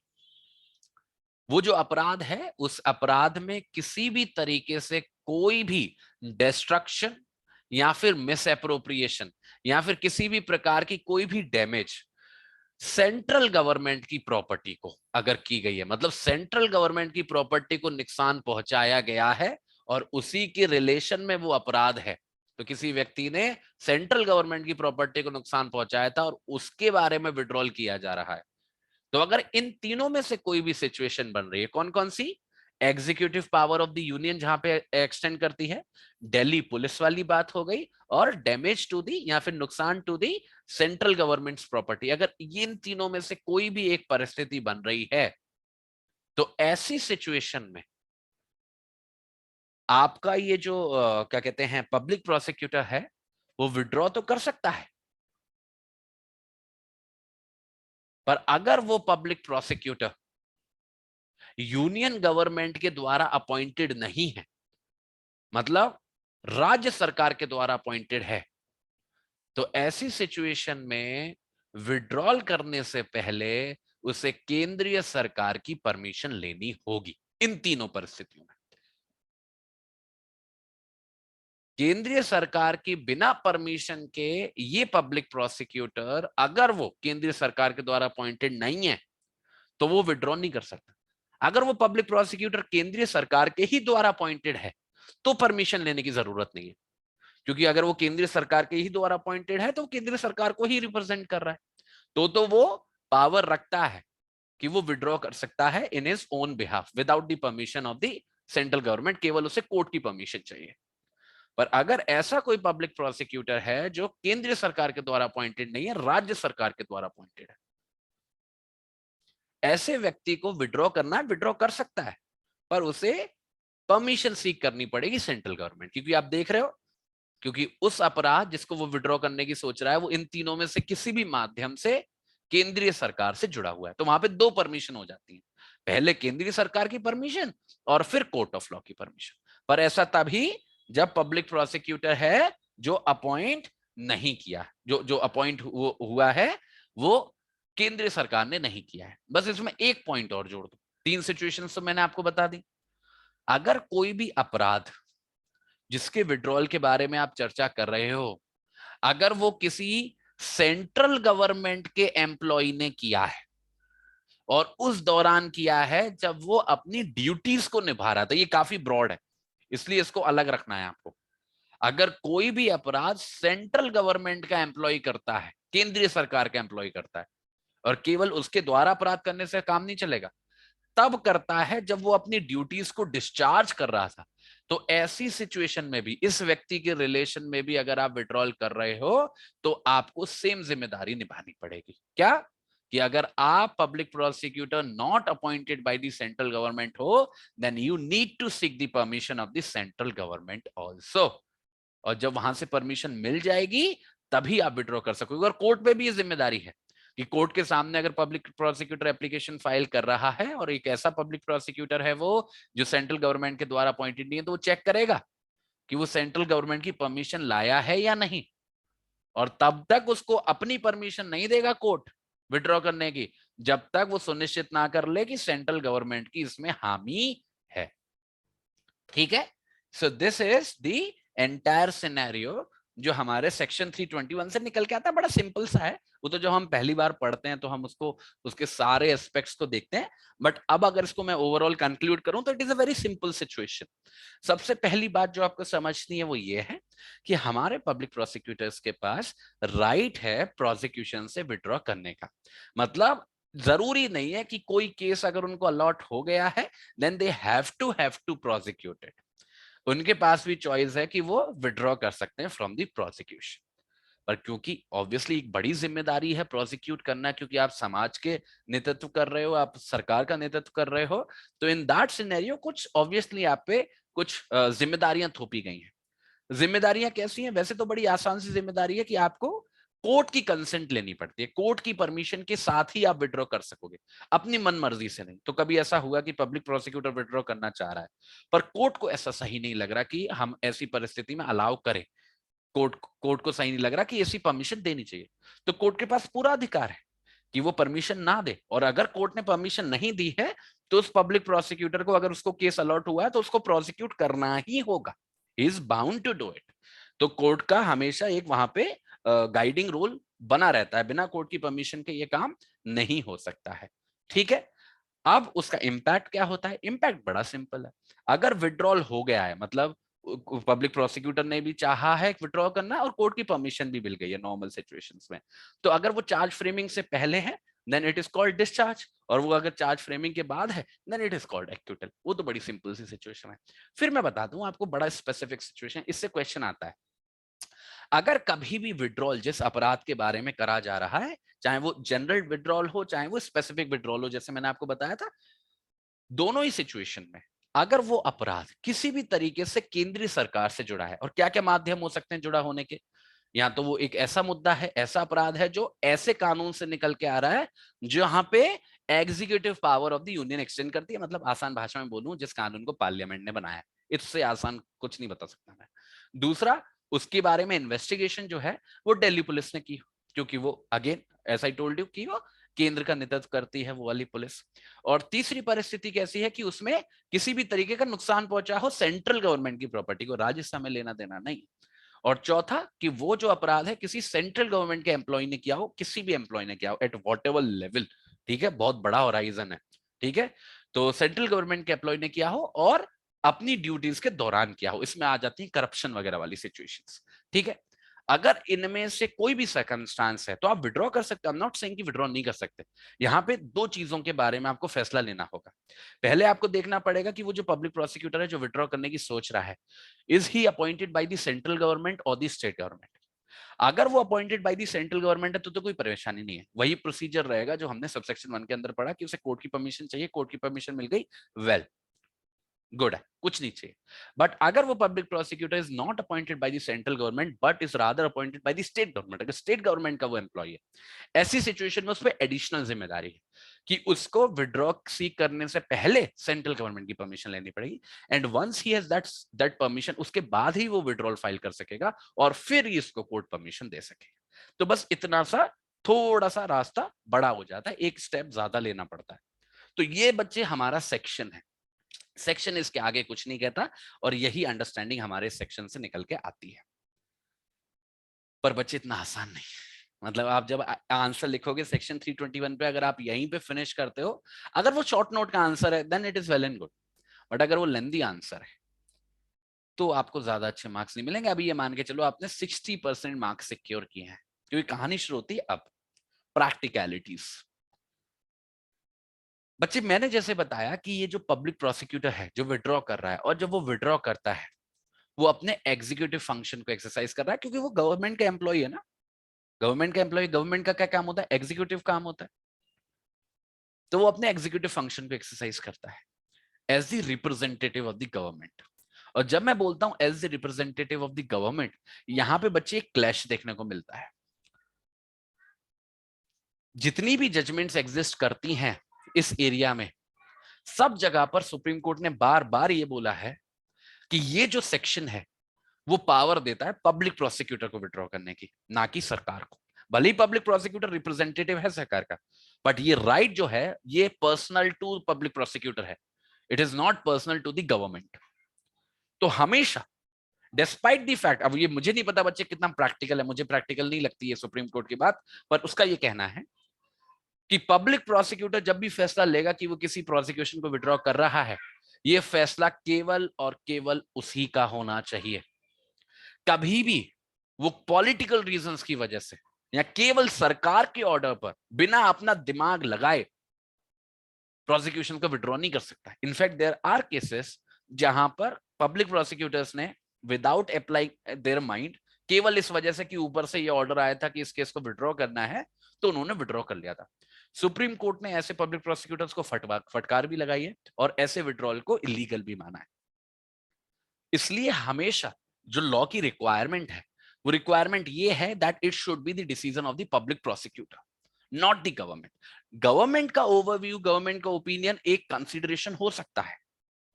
वो जो अपराध है उस अपराध में किसी भी तरीके से कोई भी डिस्ट्रक्शन या फिर मिस एप्रोप्रिएशन या फिर किसी भी प्रकार की कोई भी डैमेज सेंट्रल गवर्नमेंट की प्रॉपर्टी को अगर की गई है, मतलब सेंट्रल गवर्नमेंट की प्रॉपर्टी को नुकसान पहुंचाया गया है और उसी के रिलेशन में वो अपराध है, तो किसी व्यक्ति ने सेंट्रल गवर्नमेंट की प्रॉपर्टी को नुकसान पहुंचाया था और उसके बारे में विड्रॉल किया जा रहा है, तो अगर इन तीनों में से कोई भी सिचुएशन बन रही है, कौन कौन सी, executive power of the union जहां पे एक्सटेंड करती है, दिल्ली पुलिस वाली बात हो गई, और डैमेज टू दी या फिर नुकसान to the central government's property, अगर इन तीनों में से कोई भी एक परिस्थिति बन रही है, तो ऐसी सिचुएशन में आपका ये जो क्या कहते हैं पब्लिक प्रोसिक्यूटर है, वो विड्रॉ तो कर सकता है, पर अगर वो पब्लिक प्रोसिक्यूटर यूनियन गवर्नमेंट के द्वारा अपॉइंटेड नहीं है, मतलब राज्य सरकार के द्वारा अपॉइंटेड है, तो ऐसी सिचुएशन में विड्रॉल करने से पहले उसे केंद्रीय सरकार की परमिशन लेनी होगी। इन तीनों परिस्थितियों में केंद्रीय सरकार की बिना परमिशन के ये पब्लिक प्रोसिक्यूटर, अगर वो केंद्रीय सरकार के द्वारा अपॉइंटेड नहीं है, तो वो विड्रॉ नहीं कर सकता। अगर वो पब्लिक प्रोसिक्यूटर केंद्रीय सरकार के ही द्वारा अपॉइंटेड है, तो परमिशन लेने की जरूरत नहीं है, क्योंकि अगर वो केंद्रीय सरकार के ही द्वारा अपॉइंटेड है, तो वो केंद्रीय सरकार को ही रिप्रेजेंट कर रहा है, तो वो पावर रखता है कि वो विड्रॉ कर सकता है in his own behalf without the permission of the central government, केवल उसे कोर्ट की परमिशन चाहिए। पर अगर ऐसा कोई पब्लिक प्रोसिक्यूटर है जो केंद्रीय सरकार के द्वारा अपॉइंटेड नहीं है, राज्य सरकार के द्वारा अपॉइंटेड है, ऐसे व्यक्ति को विड्रॉ करना है, विड्रॉ कर सकता है, पर उसे परमिशन सीक करनी पड़ेगी सेंट्रल गवर्नमेंट, क्योंकि आप देख रहे हो, क्योंकि उस अपराध जिसको वो विड्रॉ करने की सोच रहा है, वो इन तीनों में से किसी भी माध्यम से केंद्रीय सरकार से जुड़ा हुआ है, तो वहां पे दो परमिशन हो जाती है, पहले केंद्रीय सरकार की परमिशन और फिर कोर्ट ऑफ लॉ की परमिशन। पर ऐसा तभी जब पब्लिक प्रोसिक्यूटर है जो अपॉइंट नहीं किया, जो जो अपॉइंट हुआ है वो केंद्रीय सरकार ने नहीं किया है। बस इसमें एक पॉइंट और जोड़ दो, तीन सिचुएशन तो मैंने आपको बता दी। अगर कोई भी अपराध जिसके विड्रॉल के बारे में आप चर्चा कर रहे हो, अगर वो किसी सेंट्रल गवर्नमेंट के एम्प्लॉय ने किया है और उस दौरान किया है जब वो अपनी ड्यूटीज को निभा रहा था, ये काफी ब्रॉड है, इसलिए इसको अलग रखना है आपको। अगर कोई भी अपराध सेंट्रल गवर्नमेंट का एम्प्लॉय करता है, केंद्रीय सरकार का एम्प्लॉय करता है, और केवल उसके द्वारा अपराध करने से काम नहीं चलेगा, तब करता है जब वो अपनी ड्यूटीज को डिस्चार्ज कर रहा था, तो ऐसी सिचुएशन में भी, इस व्यक्ति के रिलेशन में भी अगर आप विड्रॉल कर रहे हो, तो आपको सेम जिम्मेदारी निभानी पड़ेगी। क्या कि अगर आप public prosecutor not appointed by the central government हो, then you need to seek the permission of the central government also, और जब वहां से परमिशन मिल जाएगी तभी आप विड्रॉ कर सकोगे। और कोर्ट पे भी ये जिम्मेदारी है कि कोर्ट के सामने अगर पब्लिक प्रोसिक्यूटर एप्लीकेशन फाइल कर रहा है और एक ऐसा पब्लिक प्रोसिक्यूटर है वो जो सेंट्रल गवर्नमेंट के द्वारा अपॉइंटेड नहीं है, तो वो चेक करेगा कि वो सेंट्रल गवर्नमेंट की परमिशन लाया है या नहीं, और तब तक उसको अपनी परमिशन नहीं देगा कोर्ट विड्रॉ करने की, जब तक वो सुनिश्चित ना कर ले कि सेंट्रल गवर्नमेंट की इसमें हामी है। ठीक है, so this is the entire scenario जो हमारे सेक्शन 321 से निकल के आता है। बड़ा सिंपल सा है वो, तो जब हम पहली बार पढ़ते हैं तो हम उसको उसके सारे एस्पेक्ट्स को देखते हैं, बट अब अगर इसको मैं ओवरऑल कंक्लूड करूं तो it is a very simple situation. सबसे पहली बात जो आपको समझनी है वो ये है कि हमारे पब्लिक प्रोसिक्यूटर्स के पास राइट है प्रोसिक्यूशन से विड्रॉ करने का। मतलब जरूरी नहीं है कि कोई केस अगर उनको अलॉट हो गया है then they have to prosecute it, उनके पास भी चॉइस है कि वो विड्रॉ कर सकते हैं फ्रॉम द प्रोसिक्यूशन। पर क्योंकि ऑब्वियसली एक बड़ी जिम्मेदारी है प्रोसिक्यूट करना, क्योंकि आप समाज के नेतृत्व कर रहे हो, आप सरकार का नेतृत्व कर रहे हो, तो इन दैट सिनेरियो कुछ ऑब्वियसली आप पे कुछ जिम्मेदारियां थोपी गई हैं। जिम्मेदारियां कैसी हैं? वैसे तो बड़ी आसान सी जिम्मेदारी है कि आपको कोर्ट की कंसेंट लेनी पड़ती है, कोर्ट की परमिशन के साथ ही आप विड्रॉ कर सकोगे, अपनी मन मर्जी से नहीं। तो कभी ऐसा हुआ कि पब्लिक प्रोसिक्यूटर विड्रॉ करना चाह रहा है पर कोर्ट को ऐसा सही नहीं लग रहा कि हम ऐसी परिस्थिति में अलाउ करें, कोर्ट को सही नहीं लग रहा कि ऐसी परमिशन देनी चाहिए, तो कोर्ट के पास पूरा अधिकार है कि वो परमिशन ना दे। और अगर कोर्ट ने परमिशन नहीं दी है तो उस पब्लिक प्रोसिक्यूटर को, अगर उसको केस अलॉट हुआ है तो उसको प्रोसिक्यूट करना ही होगा, is bound to do it. तो कोर्ट का हमेशा एक वहां पे गाइडिंग रोल बना रहता है, बिना कोर्ट की परमिशन के ये काम नहीं हो सकता है। ठीक है, अब उसका इम्पैक्ट क्या होता है? इम्पैक्ट बड़ा सिंपल है। अगर विड्रॉल हो गया है, मतलब पब्लिक प्रोसिक्यूटर ने भी चाहा है विड्रॉ करना और कोर्ट की परमिशन भी मिल गई है नॉर्मल सिचुएशंस में, तो अगर वो चार्ज फ्रेमिंग से पहले है then it is called discharge, और वो अगर चार्ज फ्रेमिंग के बाद है then it is called acquittal. वो तो बड़ी सिंपल सी सिचुएशन है। फिर मैं बता दूं आपको बड़ा स्पेसिफिक सिचुएशन, इससे क्वेश्चन आता है। अगर कभी भी विड्रॉल जिस अपराध के बारे में करा जा रहा है, चाहे वो जनरल विड्रॉल हो चाहे वो स्पेसिफिक विड्रॉल हो, जैसे मैंने आपको बताया था, दोनों ही सिचुएशन में अगर वो अपराध किसी भी तरीके से केंद्रीय सरकार से जुड़ा है, और क्या क्या माध्यम हो सकते हैं जुड़ा होने के, या तो वो एक ऐसा मुद्दा है, ऐसा अपराध है जो ऐसे कानून से निकल के आ रहा है जहां पे executive power of the union extend करती है, मतलब आसान भाषा में बोलूं जिस कानून को पार्लियामेंट ने बनाया है, इससे आसान कुछ नहीं बता सकता मैं। दूसरा, उसके बारे में इन्वेस्टिगेशन जो है वो दिल्ली पुलिस ने की, क्योंकि वो अगेन ऐसा ही टोल्ड यू कि वो केंद्र का नेतृत्व करती है वो वाली पुलिस। और तीसरी परिस्थिति कैसी है कि उसमें किसी भी तरीके का नुकसान पहुंचा हो सेंट्रल गवर्नमेंट की प्रॉपर्टी को, राज्य में लेना देना नहीं। और चौथा कि वो जो अपराध है किसी सेंट्रल गवर्नमेंट के एम्प्लॉय ने किया हो, किसी भी एम्प्लॉय ने किया हो एट वॉट एवर लेवल, ठीक है, बहुत बड़ा होराइजन है, ठीक है, तो सेंट्रल गवर्नमेंट के एम्प्लॉय ने किया हो और अपनी ड्यूटीज के दौरान किया हो, इसमें आ जाती है करप्शन वगैरह वाली सिचुएशंस। ठीक है, अगर इनमें से कोई भी सर्कमस्टांस है तो आप विड्रॉ कर सकते हो, आई एम नॉट सेइंग कि विड्रॉ नहीं कर सकते। यहां पे दो चीजों के बारे में आपको फैसला लेना होगा। पहले आपको देखना पड़ेगा कि वो जो पब्लिक प्रोसिक्यूटर है जो विड्रॉ करने की सोच रहा है, is he appointed by the central government और द स्टेट गवर्नमेंट। अगर वो appointed by the central government है तो कोई परेशानी नहीं है, वही प्रोसीजर रहेगा जो हमने सबसेक्शन 1 के अंदर पढ़ा कि उसे कोर्ट की परमिशन चाहिए, कोर्ट की परमिशन मिल गई, वेल गुड है, कुछ नहीं चाहिए। बट अगर वो public prosecutor is not appointed by the central government but is rather appointed by the state government, अगर स्टेट गवर्नमेंट का वो एम्प्लॉय है, ऐसी सिचुएशन में उस पर एडिशनल जिम्मेदारी है कि उसको विड्रॉ सीक करने से पहले सेंट्रल गवर्नमेंट की परमिशन लेनी पड़ेगी, and once he has that permission, उसके बाद ही वो विड्रॉल फाइल कर सकेगा और फिर ही इसको कोर्ट परमिशन दे सकेगा। तो बस इतना सा, थोड़ा सा रास्ता बड़ा हो जाता है, एक स्टेप ज्यादा लेना पड़ता है। तो ये बच्चे हमारा सेक्शन है, सेक्शन इसके आगे कुछ नहीं कहता, और यही अंडरस्टैंडिंग हमारे सेक्शन से निकल के आती है। पर बच्चे इतना आसान नहीं है, मतलब आप जब आंसर लिखोगे सेक्शन 321 पे, अगर आप यहीं पे फिनिश करते हो, अगर वो शॉर्ट नोट का आंसर है then it is well and good, but अगर वो लेंदी आंसर है तो आपको ज्यादा अच्छे मार्क्स नहीं मिलेंगे। अभी ये मान के चलो आपने 60% मार्क्स सिक्योर किए हैं, क्योंकि कहानी शुरू होती है अब प्रैक्टिकलिटीज। बच्चे मैंने जैसे बताया कि ये जो पब्लिक प्रोसिक्यूटर है जो विड्रॉ कर रहा है, और जब वो विड्रॉ करता है वो अपने एग्जीक्यूटिव फंक्शन को एक्सरसाइज कर रहा है, क्योंकि वो गवर्नमेंट का एम्प्लॉय है ना। गवर्नमेंट का एम्प्लॉय, गवर्नमेंट का क्या काम होता है? एग्जीक्यूटिव काम होता है। तो वो अपने एग्जीक्यूटिव फंक्शन को एक्सरसाइज करता है as the representative of the government. और जब मैं बोलता हूं as the representative of the government, यहां पे बच्चे एक क्लैश देखने को मिलता है। जितनी भी जजमेंट्स एग्जिस्ट करती हैं इस एरिया में, सब जगह पर सुप्रीम कोर्ट ने बार बार ये बोला है कि ये जो सेक्शन है वो पावर देता है पब्लिक प्रोसिक्यूटर को विड्रॉ करने की, ना कि सरकार को। भले ही पब्लिक प्रोसिक्यूटर रिप्रेजेंटेटिव है सरकार का, बट ये राइट जो है ये पर्सनल टू पब्लिक प्रोसिक्यूटर है, it is not personal to the government. तो हमेशा डिस्पाइट द फैक्ट, अब ये मुझे नहीं पता बच्चे कितना प्रैक्टिकल है, मुझे प्रैक्टिकल नहीं लगती है सुप्रीम कोर्ट की बात, पर उसका ये कहना है कि पब्लिक प्रोसिक्यूटर जब भी फैसला लेगा कि वो किसी प्रोसिक्यूशन को विड्रॉ कर रहा है, ये फैसला केवल और केवल उसी का होना चाहिए। कभी भी वो पॉलिटिकल रीजंस की वजह से या केवल सरकार के ऑर्डर पर बिना अपना दिमाग लगाए प्रोसिक्यूशन को विड्रॉ नहीं कर सकता। इनफैक्ट देयर आर केसेस जहां पर पब्लिक प्रोसिक्यूटर्स ने विदाउट अप्लाइंग देयर माइंड, केवल इस वजह से कि ऊपर से ये ऑर्डर आया था कि इस केस को विड्रॉ करना है, तो उन्होंने विड्रॉ कर लिया था। सुप्रीम कोर्ट ने ऐसे पब्लिक प्रोसिक्यूटर्स को फटकार भी लगाई है और ऐसे विड्रॉल को इलीगल भी माना है। इसलिए हमेशा जो लॉ की रिक्वायरमेंट है, वो रिक्वायरमेंट ये है that it should be the decision of the public prosecutor, not the government. Government का ओवरव्यू, गवर्नमेंट का ओपिनियन एक कंसिडरेशन हो सकता है,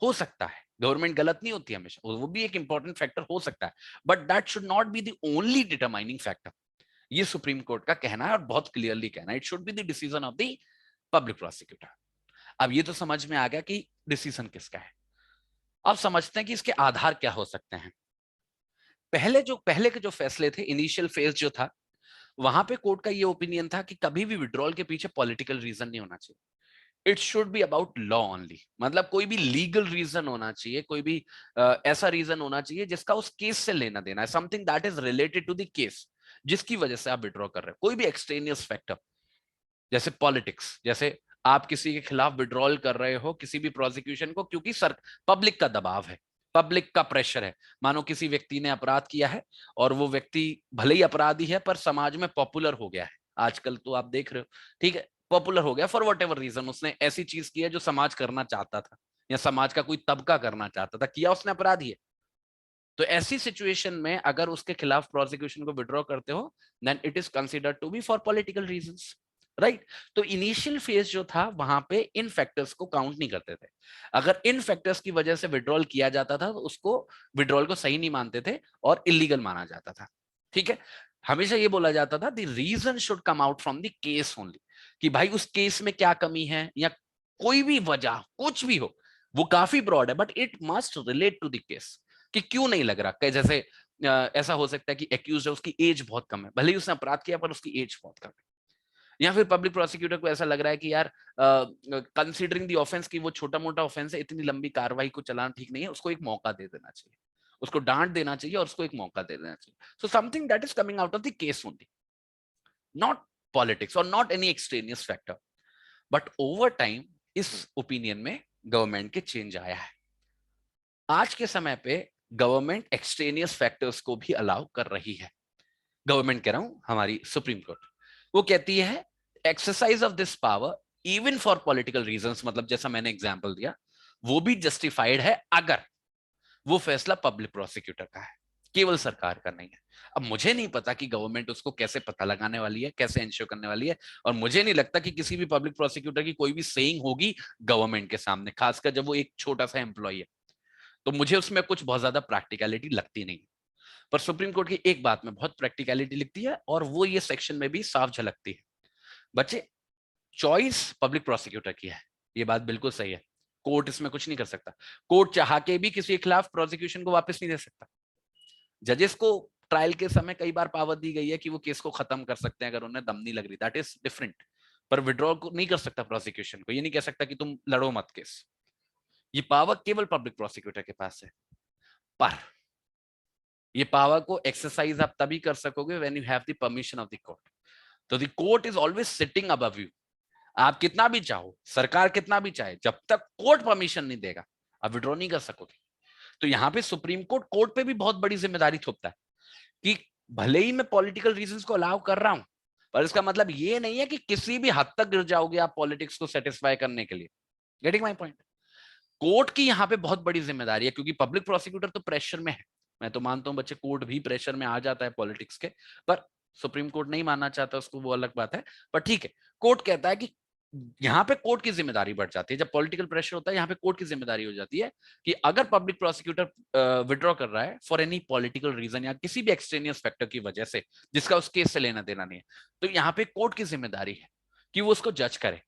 हो सकता है, गवर्नमेंट गलत नहीं होती हमेशा, वो भी एक इंपॉर्टेंट फैक्टर हो सकता है, but that should not be the only determining factor. ये सुप्रीम कोर्ट का कहना है और बहुत क्लियरली कहना है, it should be the decision of the public prosecutor. अब ये तो समझ में आ गया कि डिसीजन किसका है। अब समझते हैं कि इसके आधार क्या हो सकते हैं। पहले के जो फैसले थे, इनिशियल फेज जो था, वहां पे कोर्ट का ये ओपिनियन था कि कभी भी विड्रॉल के पीछे पॉलिटिकल रीजन नहीं होना चाहिए। It should be about law only, मतलब कोई भी लीगल रीजन होना चाहिए, कोई भी ऐसा रीजन होना चाहिए जिसका उस केस से लेना देना है, something that is related to the case, जिसकी वजह से आप विड्रॉ कर रहे हो। कोई भी एक्सटेनियस फैक्टर, जैसे पॉलिटिक्स, जैसे आप किसी के खिलाफ विड्रॉल कर रहे हो किसी भी प्रोसिक्यूशन को क्योंकि सर पब्लिक का दबाव है, पब्लिक का प्रेशर है। मानो किसी व्यक्ति ने अपराध किया है और वो व्यक्ति भले ही अपराधी है पर समाज में पॉपुलर हो गया है, आजकल तो आप देख रहे हो, ठीक है, पॉपुलर हो गया फॉर वट एवर रीजन, उसने ऐसी चीज की है जो समाज करना चाहता था या समाज का कोई तबका करना चाहता था, किया उसने, अपराधी है। तो ऐसी सिचुएशन में अगर उसके खिलाफ प्रोसिक्यूशन को विड्रॉ करते हो, then it is considered to be for political reasons, right. तो इनिशियल फेज जो था वहां पे इन फैक्टर्स को काउंट नहीं करते थे। अगर इन फैक्टर्स की वजह से विड्रॉल किया जाता था तो उसको, विड्रॉल को सही नहीं मानते थे और इलीगल माना जाता था, ठीक है। हमेशा ये बोला जाता था the reason should come out from the case only, कि भाई उस केस में क्या कमी है या कोई भी वजह कुछ भी हो, वो काफी ब्रॉड है but it must relate to the case, कि क्यों नहीं लग रहा। जैसे ऐसा हो सकता है कि एक्यूज है, उसकी एज बहुत कम है, भले ही उसने अपराध किया पर उसकी एज बहुत कम है। या फिर पब्लिक प्रोसिक्यूटर को ऐसा लग रहा है कि यार कंसीडरिंग द ऑफेंस की वो छोटा मोटा ऑफेंस है, इतनी लंबी कार्रवाई को चलाना ठीक नहीं है, उसको एक मौका दे देना चाहिए, उसको डांट देना चाहिए और उसको एक मौका दे देना चाहिए। So something that is coming out of the case only, not politics और not any extraneous factor. But over time इस ओपिनियन में गवर्नमेंट के चेंज आया है। आज के समय पे गवर्नमेंट एक्सटेनियस फैक्टर्स को भी अलाउ कर रही है। गवर्नमेंट कह रहा हूं, हमारी सुप्रीम कोर्ट, वो कहती है exercise of this power even for political reasons, मतलब जैसा मैंने एग्जांपल दिया, वो भी जस्टिफाइड है अगर वो फैसला पब्लिक प्रोसिक्यूटर का है, केवल सरकार का नहीं है। अब मुझे नहीं पता कि गवर्नमेंट उसको कैसे पता लगाने वाली है, कैसे इंश्योर करने वाली है, और मुझे नहीं लगता कि किसी भी पब्लिक प्रोसिक्यूटर की कोई भी सेइंग होगी गवर्नमेंट के सामने, खासकर जब वो एक छोटा सा एम्प्लॉय है। तो मुझे उसमें कुछ बहुत ज्यादा प्रैक्टिकलिटी लगती नहीं। पर सुप्रीम कोर्ट की एक बात में बहुत प्रैक्टिकलिटी लिखती है और वो ये सेक्शन में भी साफ झलकती है। बच्चे, चॉइस पब्लिक प्रोसिक्यूटर की है, ये बात बिल्कुल सही है, कोर्ट इसमें कुछ नहीं कर सकता। कोर्ट चाह के भी किसी के खिलाफ प्रोसिक्यूशन को वापस नहीं दे सकता। जजेस को ट्रायल के समय कई बार पावर दी गई है कि वो केस को खत्म कर सकते हैं अगर उन्हें दम नहीं लग रही, दैट इज डिफरेंट। पर विड्रॉ को नहीं कर सकता प्रोसिक्यूशन को, ये नहीं कह सकता कि तुम लड़ो मत केस, ये पावर केवल पब्लिक प्रोसिक्यूटर के पास है। पर ये पावर को एक्सरसाइज आप तभी कर सकोगे when you have the permission of the court. तो the court is always sitting above you. आप कितना भी चाहो, सरकार कितना भी चाहे, जब तक कोर्ट परमिशन नहीं देगा आप विड्रॉ नहीं कर सकोगे। तो यहाँ पे सुप्रीम कोर्ट कोर्ट पे भी बहुत बड़ी जिम्मेदारी थोपता है कि भले ही मैं पॉलिटिकल रीजंस को अलाउ कर रहा हूं, पर इसका मतलब ये नहीं है कि किसी भी हद तक गिर जाओगे आप पॉलिटिक्स को सेटिस्फाई करने के लिए। Getting my point? कोर्ट की यहाँ पे बहुत बड़ी जिम्मेदारी है क्योंकि पब्लिक प्रोसिक्यूटर तो प्रेशर में है। मैं तो मानता हूँ बच्चे, कोर्ट भी प्रेशर में आ जाता है पॉलिटिक्स के, पर सुप्रीम कोर्ट नहीं मानना चाहता उसको, वो अलग बात है। पर ठीक है, कोर्ट कहता है कि यहाँ पे कोर्ट की जिम्मेदारी बढ़ जाती है, जब पॉलिटिकल प्रेशर होता है यहाँ पे कोर्ट की जिम्मेदारी हो जाती है कि अगर पब्लिक प्रोसिक्यूटर विड्रॉ कर रहा है फॉर एनी पॉलिटिकल रीजन या किसी भी एक्सटेनियस फैक्टर की वजह से जिसका उस केस से लेना देना नहीं है, तो यहाँ पे कोर्ट की जिम्मेदारी है कि वो उसको जज करे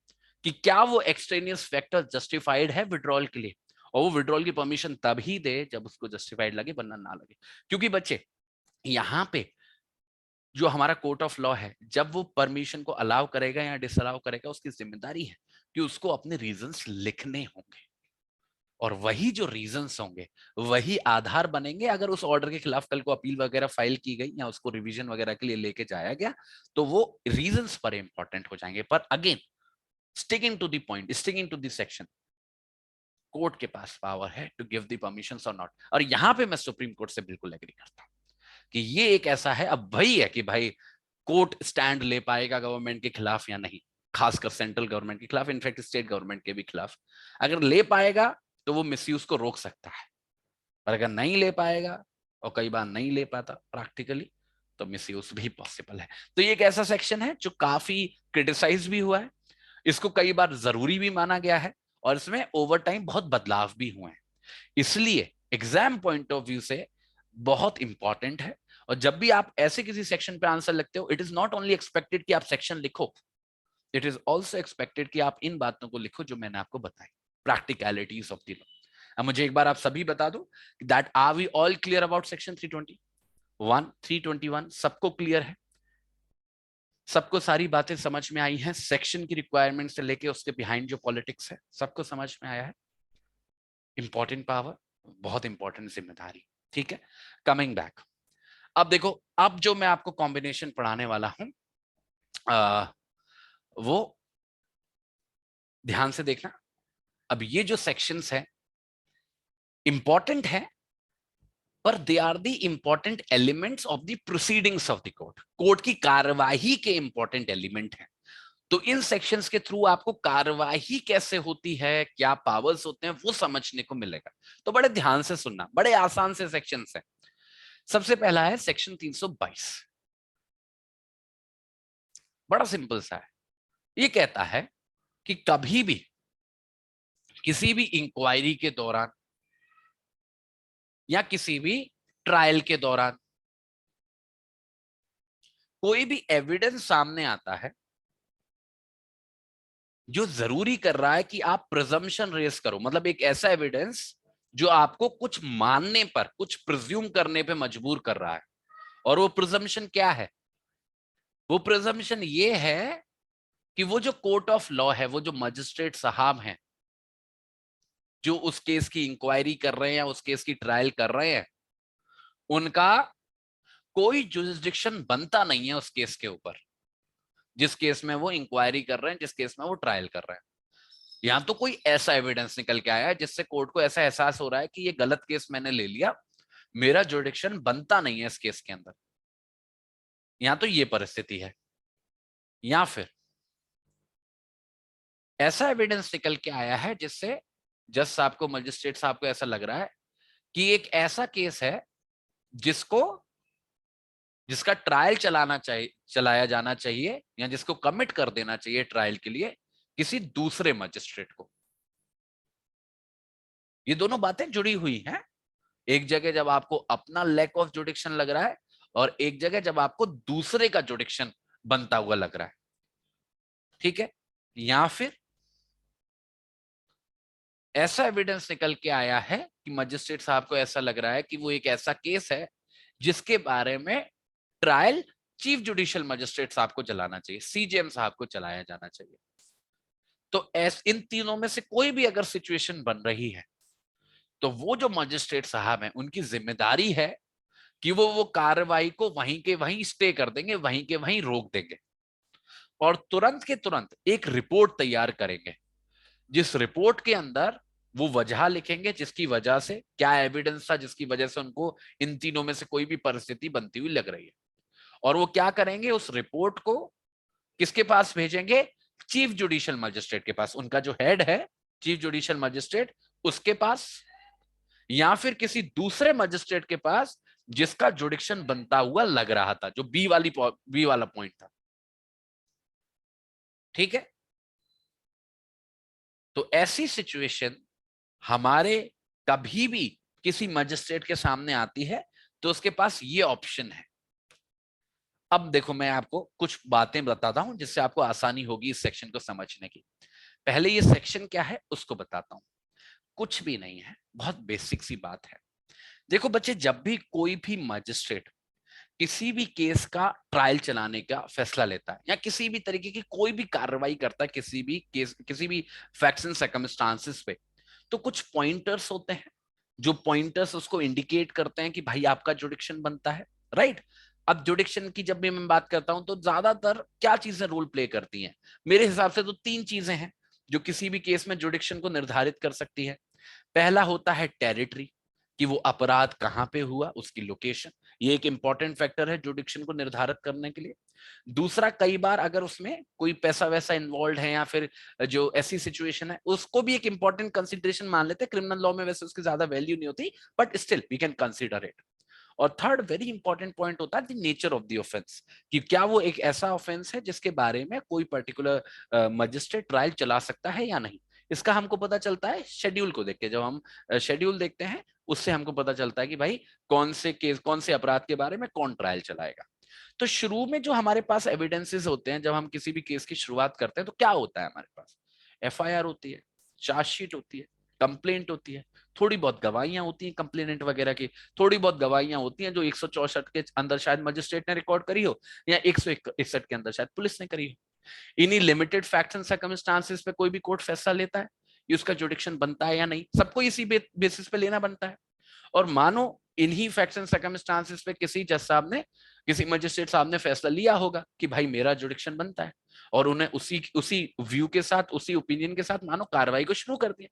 कि क्या वो एक्सटेनियस फैक्टर जस्टिफाइड है विड्रॉल के लिए, और वो विड्रॉल की परमिशन तब ही दे जब उसको जस्टिफाइड लगे, वरना ना लगे। क्योंकि बच्चे, यहाँ पे जो हमारा कोर्ट ऑफ लॉ है, जब वो परमिशन को अलाउ करेगा या डिसअलाउ करेगा, उसकी जिम्मेदारी है कि उसको अपने रीजंस लिखने होंगे, और वही जो रीजंस होंगे वही आधार बनेंगे। अगर उस ऑर्डर के खिलाफ कल को अपील वगैरह फाइल की गई या उसको रिवीजन वगैरह के लिए लेके जाया गया, तो वो रीजंस पर इंपॉर्टेंट हो जाएंगे। पर again, sticking to the point, sticking to the section, court के पास पावर है टू गिव द परमिशंस और नॉट। और यहां पे मैं सुप्रीम कोर्ट से बिल्कुल एग्री करता हूं कि ये एक ऐसा है, अब वही है कि भाई कोर्ट स्टैंड ले पाएगा गवर्नमेंट के खिलाफ या नहीं, खासकर सेंट्रल गवर्नमेंट के खिलाफ, इनफैक्ट स्टेट गवर्नमेंट के भी खिलाफ। अगर ले पाएगा तो वो मिसयूज को रोक सकता है, और अगर नहीं ले पाएगा, और कई बार नहीं ले पाता प्रैक्टिकली, तो मिसयूज भी पॉसिबल है। तो ये एक ऐसा सेक्शन है जो काफी क्रिटिसाइज भी हुआ है, इसको कई बार जरूरी भी माना गया है, और इसमें ओवर टाइम बहुत बदलाव भी हुए हैं। इसलिए एग्जाम पॉइंट ऑफ व्यू से बहुत इंपॉर्टेंट है। और जब भी आप ऐसे किसी सेक्शन पे आंसर लिखते हो, it is not only expected कि आप सेक्शन लिखो, इट इज ऑल्सो एक्सपेक्टेड कि आप इन बातों को लिखो जो मैंने आपको बताई, प्रैक्टिकलिटीज ऑफ द लॉ। अब मुझे एक बार आप सभी बता दो that are we all clear about section 320? 321 सबको क्लियर है? सबको सारी बातें समझ में आई हैं? सेक्शन की रिक्वायरमेंट से लेके उसके बिहाइंड जो पॉलिटिक्स है सबको समझ में आया है? इंपॉर्टेंट पावर, बहुत इंपॉर्टेंट जिम्मेदारी। ठीक है, कमिंग बैक। अब देखो, अब जो मैं आपको कॉम्बिनेशन पढ़ाने वाला हूं वो ध्यान से देखना। अब ये जो सेक्शंस हैं इंपॉर्टेंट है, पर they are the important elements of the proceedings of the court. Court की कार्यवाही के इंपॉर्टेंट एलिमेंट हैं। तो इन सेक्शंस के थ्रू आपको कार्यवाही कैसे होती है, क्या पावर्स होते हैं, वो समझने को मिलेगा। तो बड़े ध्यान से सुनना, बड़े आसान से सेक्शंस हैं। सबसे पहला है सेक्शन 322। बड़ा सिंपल सा है। ये कहता है कि कभी भी किसी भी इंक्वायरी के दौरान या किसी भी ट्रायल के दौरान कोई भी एविडेंस सामने आता है जो जरूरी कर रहा है कि आप प्रिजम्पशन रेज करो, मतलब एक ऐसा एविडेंस जो आपको कुछ मानने पर, कुछ प्रिज्यूम करने पे मजबूर कर रहा है। और वो प्रिजम्पशन क्या है? वो प्रिजम्पशन ये है कि वो जो कोर्ट ऑफ लॉ है, वो जो मजिस्ट्रेट साहब हैं जो उस केस की इंक्वायरी कर रहे हैं या उस केस की ट्रायल कर रहे हैं, उनका कोई जुरिस्डिक्शन बनता नहीं है उस केस के ऊपर जिस केस में वो इंक्वायरी कर रहे हैं, जिस केस में वो ट्रायल कर रहे हैं। यहां तो कोई ऐसा एविडेंस निकल के आया है जिससे कोर्ट को ऐसा एहसास हो रहा है कि ये गलत केस मैंने ले लिया, मेरा जुरिडिक्शन बनता नहीं है इस केस के अंदर। यहां तो ये परिस्थिति है। या फिर ऐसा एविडेंस निकल के आया है जिससे जज साहब को, मजिस्ट्रेट साहब को ऐसा लग रहा है कि एक ऐसा केस है जिसको जिसका ट्रायल चलाया जाना चाहिए या जिसको कमिट कर देना चाहिए ट्रायल के लिए किसी दूसरे मजिस्ट्रेट को। ये दोनों बातें जुड़ी हुई हैं। एक जगह जब आपको अपना लैक ऑफ जुडिक्शन लग रहा है और एक जगह जब आपको दूसरे का जुडिक्शन बनता हुआ लग रहा है। ठीक है, या फिर ऐसा एविडेंस निकल के आया है कि मजिस्ट्रेट साहब को ऐसा लग रहा है कि वो एक ऐसा केस है जिसके बारे में ट्रायल चीफ जुडिशियल मजिस्ट्रेट साहब को चलाना चाहिए, सीजेएम साहब को चलाया जाना चाहिए। तो इन तीनों में से कोई भी अगर सिचुएशन बन रही है तो वो जो मजिस्ट्रेट साहब हैं उनकी जिम्मेदारी है कि वो कार्रवाई को वहीं के वहीं स्टे कर देंगे, वहीं के वहीं रोक देंगे और तुरंत के तुरंत एक रिपोर्ट तैयार करेंगे जिस रिपोर्ट के अंदर वो वजह लिखेंगे जिसकी वजह से, क्या एविडेंस था जिसकी वजह से उनको इन तीनों में से कोई भी परिस्थिति बनती हुई लग रही है। और वो क्या करेंगे, उस रिपोर्ट को किसके पास भेजेंगे? चीफ जुडिशियल मजिस्ट्रेट के पास, उनका जो हेड है चीफ जुडिशियल मजिस्ट्रेट उसके पास, या फिर किसी दूसरे मजिस्ट्रेट के पास जिसका जुडिक्शन बनता हुआ लग रहा था, जो बी वाला पॉइंट था। ठीक है, तो ऐसी सिचुएशन हमारे कभी भी किसी मजिस्ट्रेट के सामने आती है तो उसके पास ये ऑप्शन है। अब देखो, मैं आपको कुछ बातें बताता हूं जिससे आपको आसानी होगी इस सेक्शन को समझने की। पहले ये सेक्शन क्या है उसको बताता हूं। कुछ भी नहीं है, बहुत बेसिक सी बात है। देखो बच्चे, जब भी कोई भी मजिस्ट्रेट किसी भी केस का ट्रायल चलाने का फैसला लेता है या किसी भी तरीके की कोई भी कार्रवाई करता है किसी भी केस, किसी भी फैक्ट्स एंड सर्कमस्टांसेस पे, तो कुछ पॉइंटर्स होते हैं जो पॉइंटर्स उसको इंडिकेट करते हैं कि भाई आपका जुडिक्शन बनता है। राइट। अब जुडिक्शन की जब भी मैं बात करता हूं तो ज्यादातर क्या चीजें रोल प्ले करती हैं? मेरे हिसाब से तो तीन चीजें हैं जो किसी भी केस में जुडिक्शन को निर्धारित कर सकती है। पहला होता है टेरिटरी, कि वो अपराध कहां पे हुआ, उसकी लोकेशन। ये एक इंपॉर्टेंट फैक्टर है जुडिक्शन को निर्धारित करने के लिए। दूसरा, कई बार अगर उसमें कोई पैसा वैसा इन्वॉल्व है या फिर जो ऐसी सिचुएशन है उसको भी एक इंपॉर्टेंट कंसिडरेशन मान लेते हैं। क्रिमिनल लॉ में वैसे उसकी ज्यादा वैल्यू नहीं होती, but still we can consider it. और थर्ड वेरी इंपॉर्टेंट पॉइंट होता है the nature of the offence, कि क्या वो एक ऐसा ऑफेंस है जिसके बारे में कोई पर्टिकुलर मजिस्ट्रेट ट्रायल चला सकता है या नहीं। इसका हमको पता चलता है शेड्यूल को देख के। जब हम शेड्यूल देखते हैं उससे हमको पता चलता है कि भाई कौन से केस, कौन से अपराध के बारे में कौन ट्रायल चलाएगा। तो शुरू में जो हमारे पास एविडेंसेस होते हैं, जब हम किसी भी केस की शुरुआत करते हैं तो क्या होता है हमारे पास? एफआईआर होती है, चार्जशीट होती है, कंप्लेंट होती है, थोड़ी बहुत गवाहियां होती हैं कंप्लेनेंट वगैरह की, थोड़ी बहुत गवाहियां होती हैं जो 164 के अंदर शायद मजिस्ट्रेट ने रिकॉर्ड करी हो या 161 के अंदर शायद पुलिस ने करी हो। इन्हीं लिमिटेड फैक्ट्स एंड सर्कमस्टांसेस पे कोई भी कोर्ट फैसला लेता है, ये उसका जुडिक्शन बनता है या नहीं, सबको इसी बेसिस पे लेना बनता है। और मानो इन्हीं फैक्ट्स एंड सर्कमस्टांसेस पे किसी जज साहब ने, किसी मजिस्ट्रेट साहब ने फैसला लिया होगा कि भाई मेरा जुडिक्शन बनता है, और उन्हें उसी उसी व्यू के साथ, उसी ओपिनियन के साथ मानो कार्रवाई को शुरू कर दिया।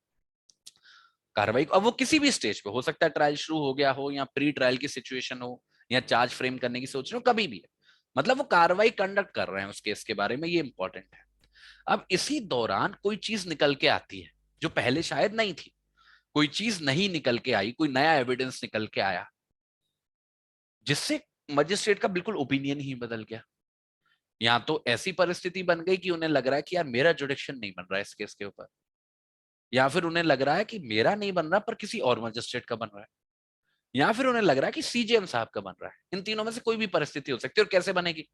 कार्रवाई अब वो किसी भी स्टेज पे हो सकता है, ट्रायल शुरू हो गया हो या प्री ट्रायल की सिचुएशन हो या चार्ज फ्रेम करने की सोच रहे हो, कभी भी है, मतलब वो कार्रवाई कंडक्ट कर रहे हैं उस केस के बारे में, ये इंपॉर्टेंट है। अब इसी दौरान कोई चीज निकल के आती है जो पहले शायद नहीं थी, कोई चीज नहीं निकल के आई, कोई नया एविडेंस निकल के आया जिससे मजिस्ट्रेट का बिल्कुल ओपिनियन ही बदल गया। या तो ऐसी परिस्थिति बन गई कि उन्हें लग रहा है कि यार मेरा जुडिक्शन नहीं बन रहा है इस केस के ऊपर, या फिर उन्हें लग रहा है कि मेरा नहीं बन रहा पर किसी और मजिस्ट्रेट का बन रहा है, या फिर उन्हें लग रहा है कि सीजेएम साहब का बन रहा है। इन तीनों में से कोई भी परिस्थिति हो सकती है। और कैसे बनेगी?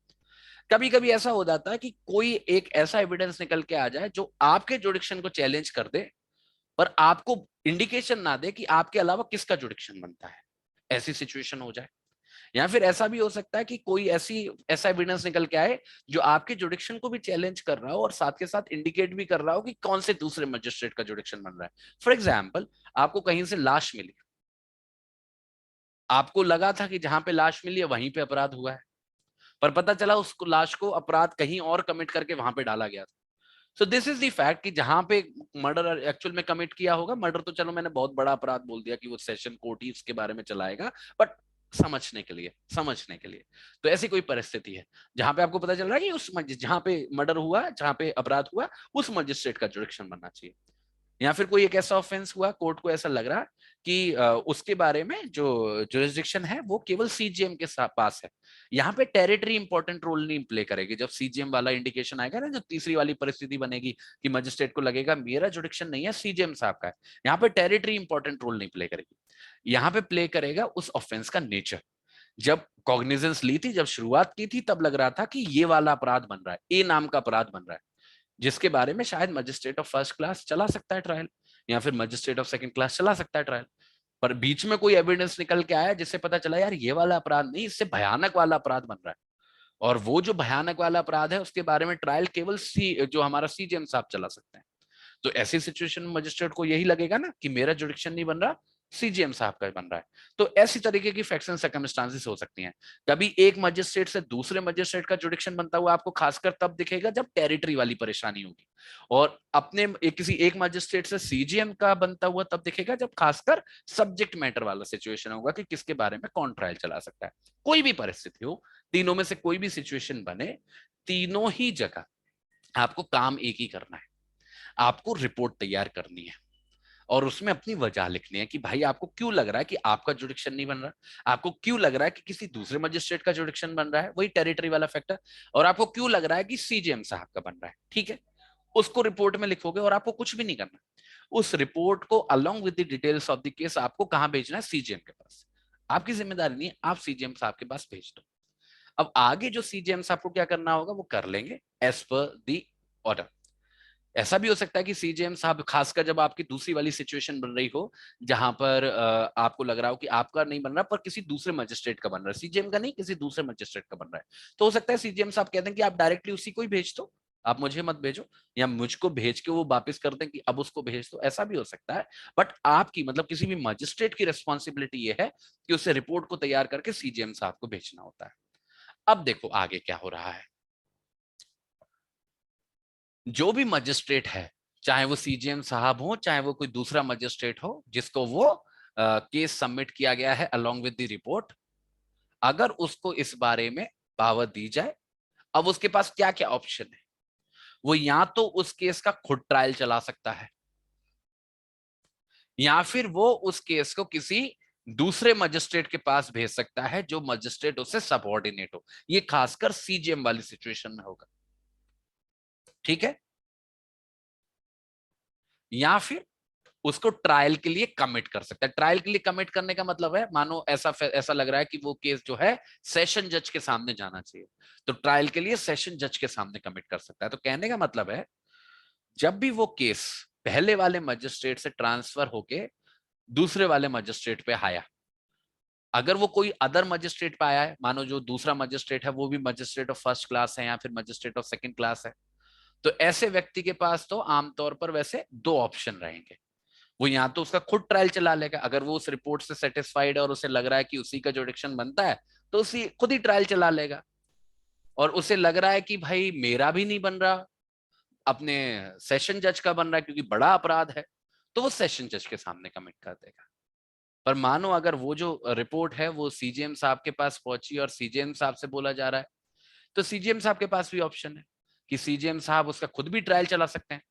कभी कभी ऐसा हो जाता है कि कोई एक ऐसा एविडेंस निकल के आ जाए जो आपके जुडिक्शन को चैलेंज कर दे, पर आपको इंडिकेशन ना दे कि आपके अलावा किसका जुडिक्शन बनता है, ऐसी सिचुएशन हो जाए। या फिर ऐसा भी हो सकता है कि कोई ऐसा एविडेंस निकल के आए जो आपके जुडिक्शन को भी चैलेंज कर रहा हो और साथ के साथ इंडिकेट भी कर रहा हो कि कौन से दूसरे मजिस्ट्रेट का जुडिक्शन बन रहा है। फॉर एग्जाम्पल, आपको कहीं से लाश मिली, आपको लगा था कि जहां पे लाश मिली है वहीं पे अपराध हुआ है, पर पता चला उस लाश को अपराध कहीं और कमिट करके वहां पे डाला गया था। So this is the fact कि जहां पे मर्डर एक्चुअल में कमिट किया होगा, मर्डर तो चलो मैंने बहुत बड़ा अपराध बोल दिया कि वो सेशन कोर्ट ही इसके बारे में चलाएगा, बट समझने के लिए तो ऐसी कोई परिस्थिति है जहां पे आपको पता चल रहा है कि जहां पे मर्डर हुआ, जहां पे अपराध हुआ, उस मजिस्ट्रेट का जुडिक्शन बनना चाहिए। या फिर कोई एक ऐसा ऑफेंस हुआ, कोर्ट को ऐसा लग रहा कि उसके बारे में जो जुरिस्डिक्शन है वो केवल सीजीएम के पास है। यहाँ पे टेरिटरी इंपॉर्टेंट रोल नहीं प्ले करेगी। जब सीजीएम वाला इंडिकेशन आएगा ना, जो तीसरी वाली परिस्थिति बनेगी कि मजिस्ट्रेट को लगेगा मेरा जुडिक्शन नहीं है, सीजीएम साहब का है, यहाँ पे टेरिटरी इंपॉर्टेंट रोल नहीं प्ले करेगी। यहाँ पे प्ले करेगा उस ऑफेंस का नेचर। जब कॉग्निजेंस ली थी, जब शुरुआत की थी, तब लग रहा था कि ये वाला अपराध बन रहा है, ए नाम का अपराध बन रहा है, जिसके बारे में शायद मजिस्ट्रेट ऑफ फर्स्ट क्लास चला सकता है ट्रायल, या फिर मजिस्ट्रेट ऑफ सेकंड क्लास चला सकता है ट्रायल। पर बीच में कोई एविडेंस निकल के आया जिससे पता चला यार ये वाला अपराध नहीं, इससे भयानक वाला अपराध बन रहा है, और वो जो भयानक वाला अपराध है उसके बारे में ट्रायल केवल जो हमारा सीजेएम साहब चला सकते हैं। तो ऐसी सिचुएशन में मजिस्ट्रेट को यही लगेगा ना कि मेरा जुडिक्शन नहीं बन रहा, सीजीएम साहब का बन रहा है। तो ऐसी तरीके की फैक्ट्स एंड सर्कमस्टांसेस हो सकती हैं। कभी एक मजिस्ट्रेट से दूसरे मजिस्ट्रेट का जुडिक्शन बनता हुआ आपको खासकर तब दिखेगा जब टेरिटरी वाली परेशानी होगी, और किसी एक मजिस्ट्रेट से सीजीएम का बनता हुआ तब दिखेगा जब खासकर सब्जेक्ट मैटर वाला सिचुएशन होगा कि किसके बारे में कौन ट्रायल चला सकता है। कोई भी परिस्थिति हो, तीनों में से कोई भी सिचुएशन बने, तीनों ही जगह आपको काम एक ही करना है, आपको रिपोर्ट तैयार करनी है और उसमें अपनी वजह लिखनी है कि भाई आपको क्यों लग रहा है कि आपका जुडिक्शन नहीं बन रहा, आपको क्यों लग रहा है कि किसी दूसरे मजिस्ट्रेट का जुडिक्शन बन रहा है, वही टेरिटरी वाला फैक्टर, और आपको क्यों लग रहा है कि सीजीएम साहब का बन रहा है। ठीक है, उसको रिपोर्ट में लिखोगे और आपको कुछ भी नहीं करना। उस रिपोर्ट को along with the details of the case आपको कहां भेजना है? सीजीएम के पास। आपकी जिम्मेदारी नहीं है, आप सीजीएम साहब के पास भेज दो। अब आगे जो सीजीएम साहब को क्या करना होगा वो कर लेंगे एज पर दी ऑर्डर। ऐसा भी हो सकता है कि सीजेएम साहब, खासकर जब आपकी दूसरी वाली सिचुएशन बन रही हो जहां पर आपको लग रहा हो कि आपका नहीं बन रहा पर किसी दूसरे मजिस्ट्रेट का बन रहा है, सीजेएम का नहीं किसी दूसरे मजिस्ट्रेट का बन रहा है, तो हो सकता है सीजेएम साहब कहते हैं कि आप डायरेक्टली उसी को ही भेज दो, आप मुझे मत भेजो, या मुझको भेज के वो वापस कर दें कि अब उसको भेज दो। ऐसा भी हो सकता है, बट आपकी मतलब किसी भी मजिस्ट्रेट की रिस्पॉन्सिबिलिटी ये है कि उसे रिपोर्ट को तैयार करके सीजेएम साहब को भेजना होता है। अब देखो आगे क्या हो रहा है। जो भी मजिस्ट्रेट है, चाहे वो सीजीएम साहब हो चाहे वो कोई दूसरा मजिस्ट्रेट हो जिसको वो केस सबमिट किया गया है अलोंग विद द रिपोर्ट, अगर उसको इस बारे में पावर दी जाए, अब उसके पास क्या क्या ऑप्शन है? वो या तो उस केस का खुद ट्रायल चला सकता है, या फिर वो उस केस को किसी दूसरे मजिस्ट्रेट के पास भेज सकता है जो मजिस्ट्रेट उससे सबऑर्डिनेट हो। ये खासकर सीजीएम वाली सिचुएशन में होगा। ठीक है, या फिर उसको ट्रायल के लिए कमिट कर सकता है। ट्रायल के लिए कमिट करने का मतलब है, मानो ऐसा लग रहा है कि वो केस जो है सेशन जज के सामने जाना चाहिए, तो ट्रायल के लिए सेशन जज के सामने कमिट कर सकता है। तो कहने का मतलब है, जब भी वो केस पहले वाले मजिस्ट्रेट से ट्रांसफर होके दूसरे वाले मजिस्ट्रेट पे आया। अगर वो कोई अदर मजिस्ट्रेट पे आया है, मानो जो दूसरा मजिस्ट्रेट है वो भी मजिस्ट्रेट ऑफ फर्स्ट क्लास है या फिर मजिस्ट्रेट ऑफ सेकंड क्लास है, तो ऐसे व्यक्ति के पास तो आमतौर पर वैसे दो ऑप्शन रहेंगे। वो या तो उसका खुद ट्रायल चला लेगा, अगर वो उस रिपोर्ट से सेटिस्फाइड है और उसे लग रहा है कि उसी का जुडिक्शन बनता है तो उसी खुद ही ट्रायल चला लेगा। और उसे लग रहा है कि भाई मेरा भी नहीं बन रहा, अपने सेशन जज का बन रहा है क्योंकि बड़ा अपराध है, तो वो सेशन जज के सामने कमिट कर देगा। पर मानो अगर वो जो रिपोर्ट है वो सीजीएम साहब के पास पहुंची और सीजीएम साहब से बोला जा रहा है, तो सीजीएम साहब के पास भी ऑप्शन है कि सीजीएम साहब उसका खुद भी ट्रायल चला सकते हैं।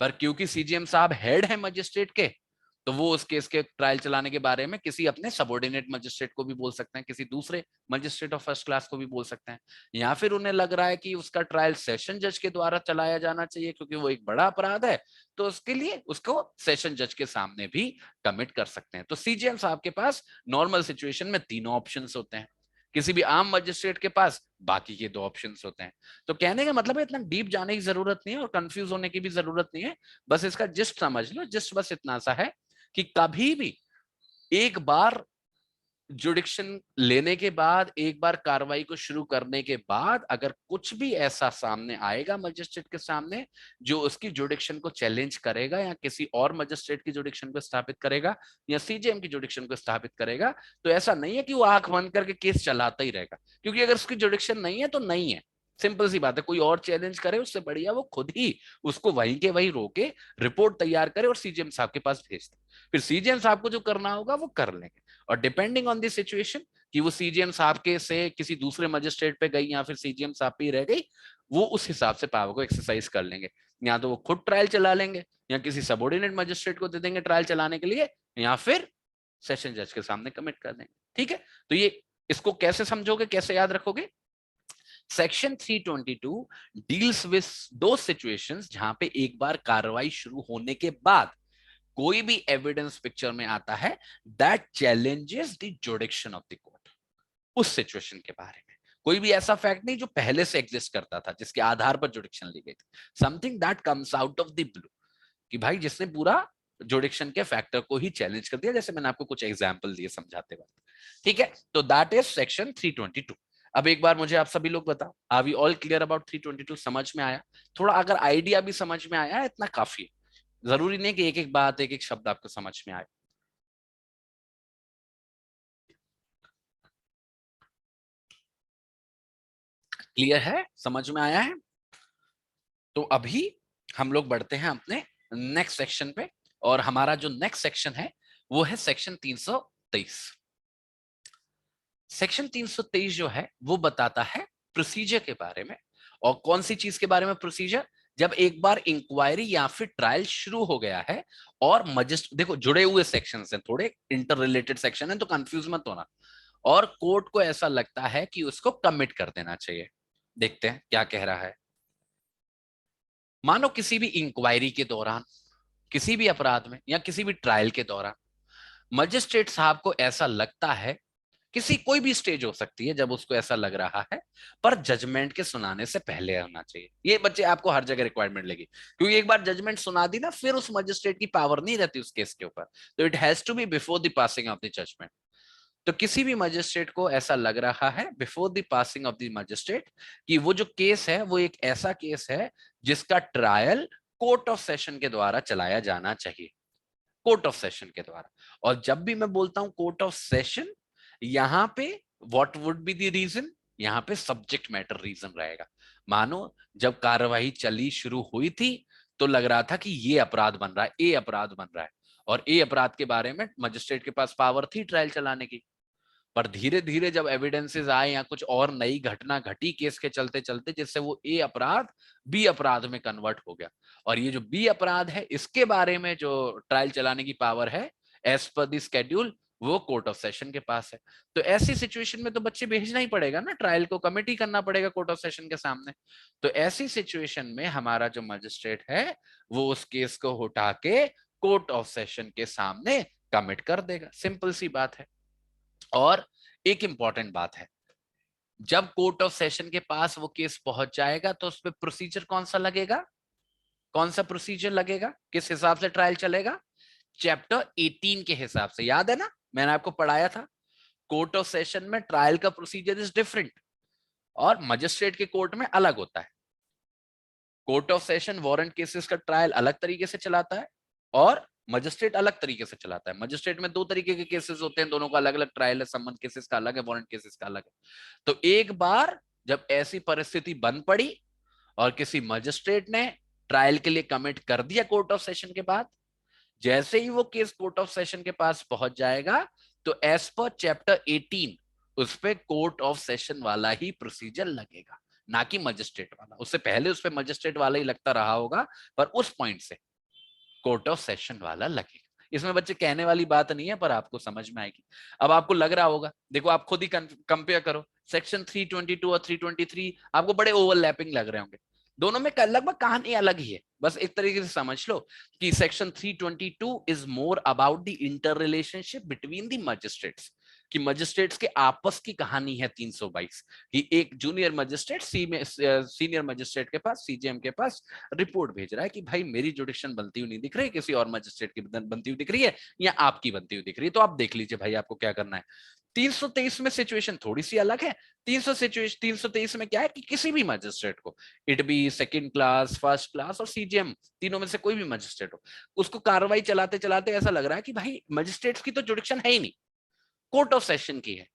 पर क्योंकि सीजीएम साहब हेड है मजिस्ट्रेट के, तो वो उस केस के ट्रायल चलाने के बारे में किसी अपने सबऑर्डिनेट मजिस्ट्रेट को भी बोल सकते हैं, किसी दूसरे मजिस्ट्रेट ऑफ फर्स्ट क्लास को भी बोल सकते हैं, या फिर उन्हें लग रहा है कि उसका ट्रायल सेशन जज के द्वारा चलाया जाना चाहिए क्योंकि वो एक बड़ा अपराध है, तो उसके लिए उसको सेशन जज के सामने भी कमिट कर सकते हैं। तो सीजीएम साहब के पास नॉर्मल सिचुएशन में तीनों ऑप्शन होते हैं, किसी भी आम मजिस्ट्रेट के पास बाकी के दो ऑप्शंस होते हैं। तो कहने का मतलब है इतना डीप जाने की जरूरत नहीं है और कंफ्यूज होने की भी जरूरत नहीं है, बस इसका जिस्ट समझ लो। जिस्ट बस इतना सा है कि कभी भी एक बार जुडिक्शन लेने के बाद, एक बार कार्रवाई को शुरू करने के बाद अगर कुछ भी ऐसा सामने आएगा मजिस्ट्रेट के सामने जो उसकी जुडिक्शन को चैलेंज करेगा या किसी और मजिस्ट्रेट की जुडिक्शन को स्थापित करेगा या सीजीएम की जुडिक्शन को स्थापित करेगा, तो ऐसा नहीं है कि वो आंख बंद करके केस चलाता ही रहेगा, क्योंकि अगर उसकी जुडिक्शन नहीं है तो नहीं है। सिंपल सी बात है, कोई और चैलेंज करे उससे बढ़िया वो खुद ही उसको वहीं के वहीं रोके रिपोर्ट तैयार करे और सीजीएम साहब के पास भेज दे, फिर सीजीएम साहब को जो करना होगा वो कर लेंगे। और डिपेंडिंग ऑन द सिचुएशन कि वो सीजीएम साहब के से किसी दूसरे मजिस्ट्रेट पे गई या फिर सीजीएम साहब पे ही रह गई, वो उस हिसाब से पावर को एक्सरसाइज कर लेंगे। या तो वो खुद ट्रायल चला लेंगे या किसी सबऑर्डिनेट मजिस्ट्रेट को दे देंगे ट्रायल चलाने के लिए, या फिर सेशन जज के सामने कमिट कर देंगे। ठीक है, तो ये इसको कैसे समझोगे, कैसे याद रखोगे? सेक्शन 322 डील्स विद दो सिचुएशंस जहां पे एक बार कार्रवाई शुरू होने के बाद कोई भी एविडेंस पिक्चर में आता है that challenges the जुडिक्शन of the court. उस सिचुएशन के बारे में कोई भी ऐसा फैक्ट नहीं जो पहले से एग्जिस्ट करता था जिसके आधार पर जुडिक्शन ली गई थी, something that comes out of the blue, कि भाई जिसने पूरा जुडिक्शन के फैक्टर को ही चैलेंज कर दिया, जैसे मैंने आपको कुछ एग्जांपल दिए समझाते वक्त। ठीक है, तो दैट इज सेक्शन 322। अब एक बार मुझे आप सभी लोग बताओ, are we all clear about 322? समझ में आया? थोड़ा अगर आइडिया भी समझ में आया इतना काफी है, जरूरी नहीं कि एक एक बात एक एक शब्द आपको समझ में आए। क्लियर है, समझ में आया है? तो अभी हम लोग बढ़ते हैं अपने नेक्स्ट सेक्शन पे, और हमारा जो नेक्स्ट सेक्शन है वो है सेक्शन 323। सेक्शन 323 जो है वो बताता है प्रोसीजर के बारे में। और कौन सी चीज के बारे में प्रोसीजर? जब एक बार इंक्वायरी या फिर ट्रायल शुरू हो गया है और मजिस्ट्रेट, देखो जुड़े हुए सेक्शंस हैं, थोड़े इंटर रिलेटेड सेक्शन है तो कंफ्यूज मत होना, और कोर्ट को ऐसा लगता है कि उसको कमिट कर देना चाहिए। देखते हैं क्या कह रहा है। मानो किसी भी इंक्वायरी के दौरान, किसी भी अपराध में या किसी भी ट्रायल के दौरान मजिस्ट्रेट साहब को ऐसा लगता है, किसी कोई भी स्टेज हो सकती है जब उसको ऐसा लग रहा है, पर जजमेंट के सुनाने से पहले होना चाहिए। ये बच्चे आपको हर जगह रिक्वायरमेंट लगी, क्योंकि एक बार जजमेंट सुना दी ना फिर उस मजिस्ट्रेट की पावर नहीं रहती उस केस के ऊपर, तो it has to be before the passing of the judgement. तो किसी भी मजिस्ट्रेट को ऐसा लग रहा है before the passing of the magistrate कि वो जो केस है वो एक ऐसा केस है जिसका ट्रायल कोर्ट ऑफ सेशन के द्वारा चलाया जाना चाहिए, कोर्ट ऑफ सेशन के द्वारा। और जब भी मैं बोलता हूं कोर्ट ऑफ सेशन, यहां पे what would be the reason? यहां पे सब्जेक्ट मैटर रीजन रहेगा। मानो जब कार्यवाही चली शुरू हुई थी तो लग रहा था कि ये अपराध बन रहा है, ए अपराध बन रहा है, और ए अपराध के बारे में मजिस्ट्रेट के पास पावर थी ट्रायल चलाने की। पर धीरे धीरे जब एविडेंसेस आए या कुछ और नई घटना घटी केस के चलते चलते, जिससे वो ए अपराध बी अपराध में कन्वर्ट हो गया, और ये जो बी अपराध है इसके बारे में जो ट्रायल चलाने की पावर है एज पर द स्केड्यूल, वो कोर्ट ऑफ सेशन के पास है। तो ऐसी सिचुएशन में तो बच्चे भेजना ही पड़ेगा ना, ट्रायल को कमिटी करना पड़ेगा कोर्ट ऑफ सेशन के सामने। तो ऐसी सिचुएशन में हमारा जो मजिस्ट्रेट है वो उस केस को उठा के कोर्ट ऑफ सेशन के सामने कमिट कर देगा, सिंपल सी बात है। और एक इंपॉर्टेंट बात है, जब कोर्ट ऑफ सेशन के पास वो केस पहुंच जाएगा तो उस पर प्रोसीजर कौन सा लगेगा? कौन सा प्रोसीजर लगेगा, किस हिसाब से ट्रायल चलेगा, चैप्टर 18 के हिसाब से। याद है ना, मैंने आपको पढ़ाया था कोर्ट ऑफ सेशन में ट्रायल का प्रोसीजर इज डिफरेंट और मजिस्ट्रेट के कोर्ट में अलग होता है। Court of session warrant cases का ट्रायल अलग तरीके से चलाता है और मजिस्ट्रेट अलग तरीके से चलाता है। मजिस्ट्रेट में दो तरीके के केसेस होते हैं, दोनों का अलग अलग ट्रायल है, सम्मन केसेस का अलग है, वारंट केसेस का अलग है। तो एक बार जब ऐसी परिस्थिति बन पड़ी और किसी मजिस्ट्रेट ने ट्रायल के लिए कमिट कर दिया कोर्ट ऑफ सेशन के बाद, जैसे ही वो केस कोर्ट ऑफ सेशन के पास पहुंच जाएगा तो एज पर चैप्टर 18 उस पे कोर्ट ऑफ सेशन वाला ही प्रोसीजर लगेगा, ना कि मजिस्ट्रेट वाला। उससे पहले उस पे मजिस्ट्रेट वाला ही लगता रहा होगा, पर उस पॉइंट से कोर्ट ऑफ सेशन वाला लगेगा। इसमें बच्चे कहने वाली बात नहीं है, पर आपको समझ में आएगी। अब आपको लग रहा होगा, देखो आप खुद ही कंपेयर करो, सेक्शन 322 और 323 आपको बड़े ओवरलैपिंग लग रहे होंगे, दोनों में लगभग कहानी अलग ही है। बस एक तरीके से समझ लो कि section 322 is more about the inter relationship between the magistrates, कि मजिस्ट्रेट्स के आपस की कहानी है 322, कि एक जूनियर मजिस्ट्रेट सीनियर मजिस्ट्रेट के पास, सीजेएम के पास रिपोर्ट भेज रहा है कि भाई मेरी जुडिक्शन बनती हुई नहीं दिख रही, किसी और मजिस्ट्रेट की बनती हुई दिख रही है या आपकी बनती हुई दिख रही है, तो आप देख लीजिए भाई आपको क्या करना है। 323 में सिचुएशन थोड़ी सी अलग है। 323 में क्या है कि किसी भी मजिस्ट्रेट को, it be second class, first class और सीजीएम, तीनों में से कोई भी मजिस्ट्रेट हो, उसको कार्रवाई चलाते चलाते ऐसा लग रहा है कि भाई मजिस्ट्रेट्स की तो जुडिक्शन है ही नहीं, कोर्ट ऑफ सेशन की है,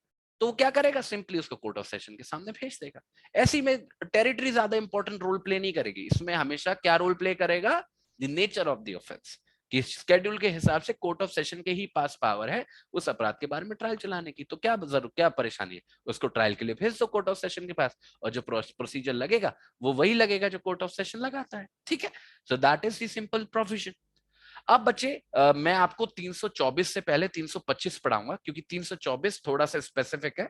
तो वो क्या करेगा, सिंपली उसको कोर्ट ऑफ सेशन के सामने भेज देगा। ऐसी में टेरिटरी ज्यादा इंपॉर्टेंट रोल प्ले नहीं करेगी, इसमें हमेशा क्या रोल प्ले करेगा, the nature of the offence, कि स्केड्यूल के हिसाब से कोर्ट ऑफ सेशन के ही पास पावर है उस अपराध के बारे में ट्रायल चलाने की। तो क्या जरूर क्या परेशानी है, उसको ट्रायल के लिए भेज दो कोर्ट ऑफ सेशन के पास, और जो प्रोसीजर लगेगा वो वही लगेगा जो कोर्ट ऑफ सेशन लगाता है। ठीक है, so that is the simple provision. अब बच्चे मैं आपको 324 से पहले 325 पढ़ाऊंगा, क्योंकि 324 थोड़ा सा स्पेसिफिक है।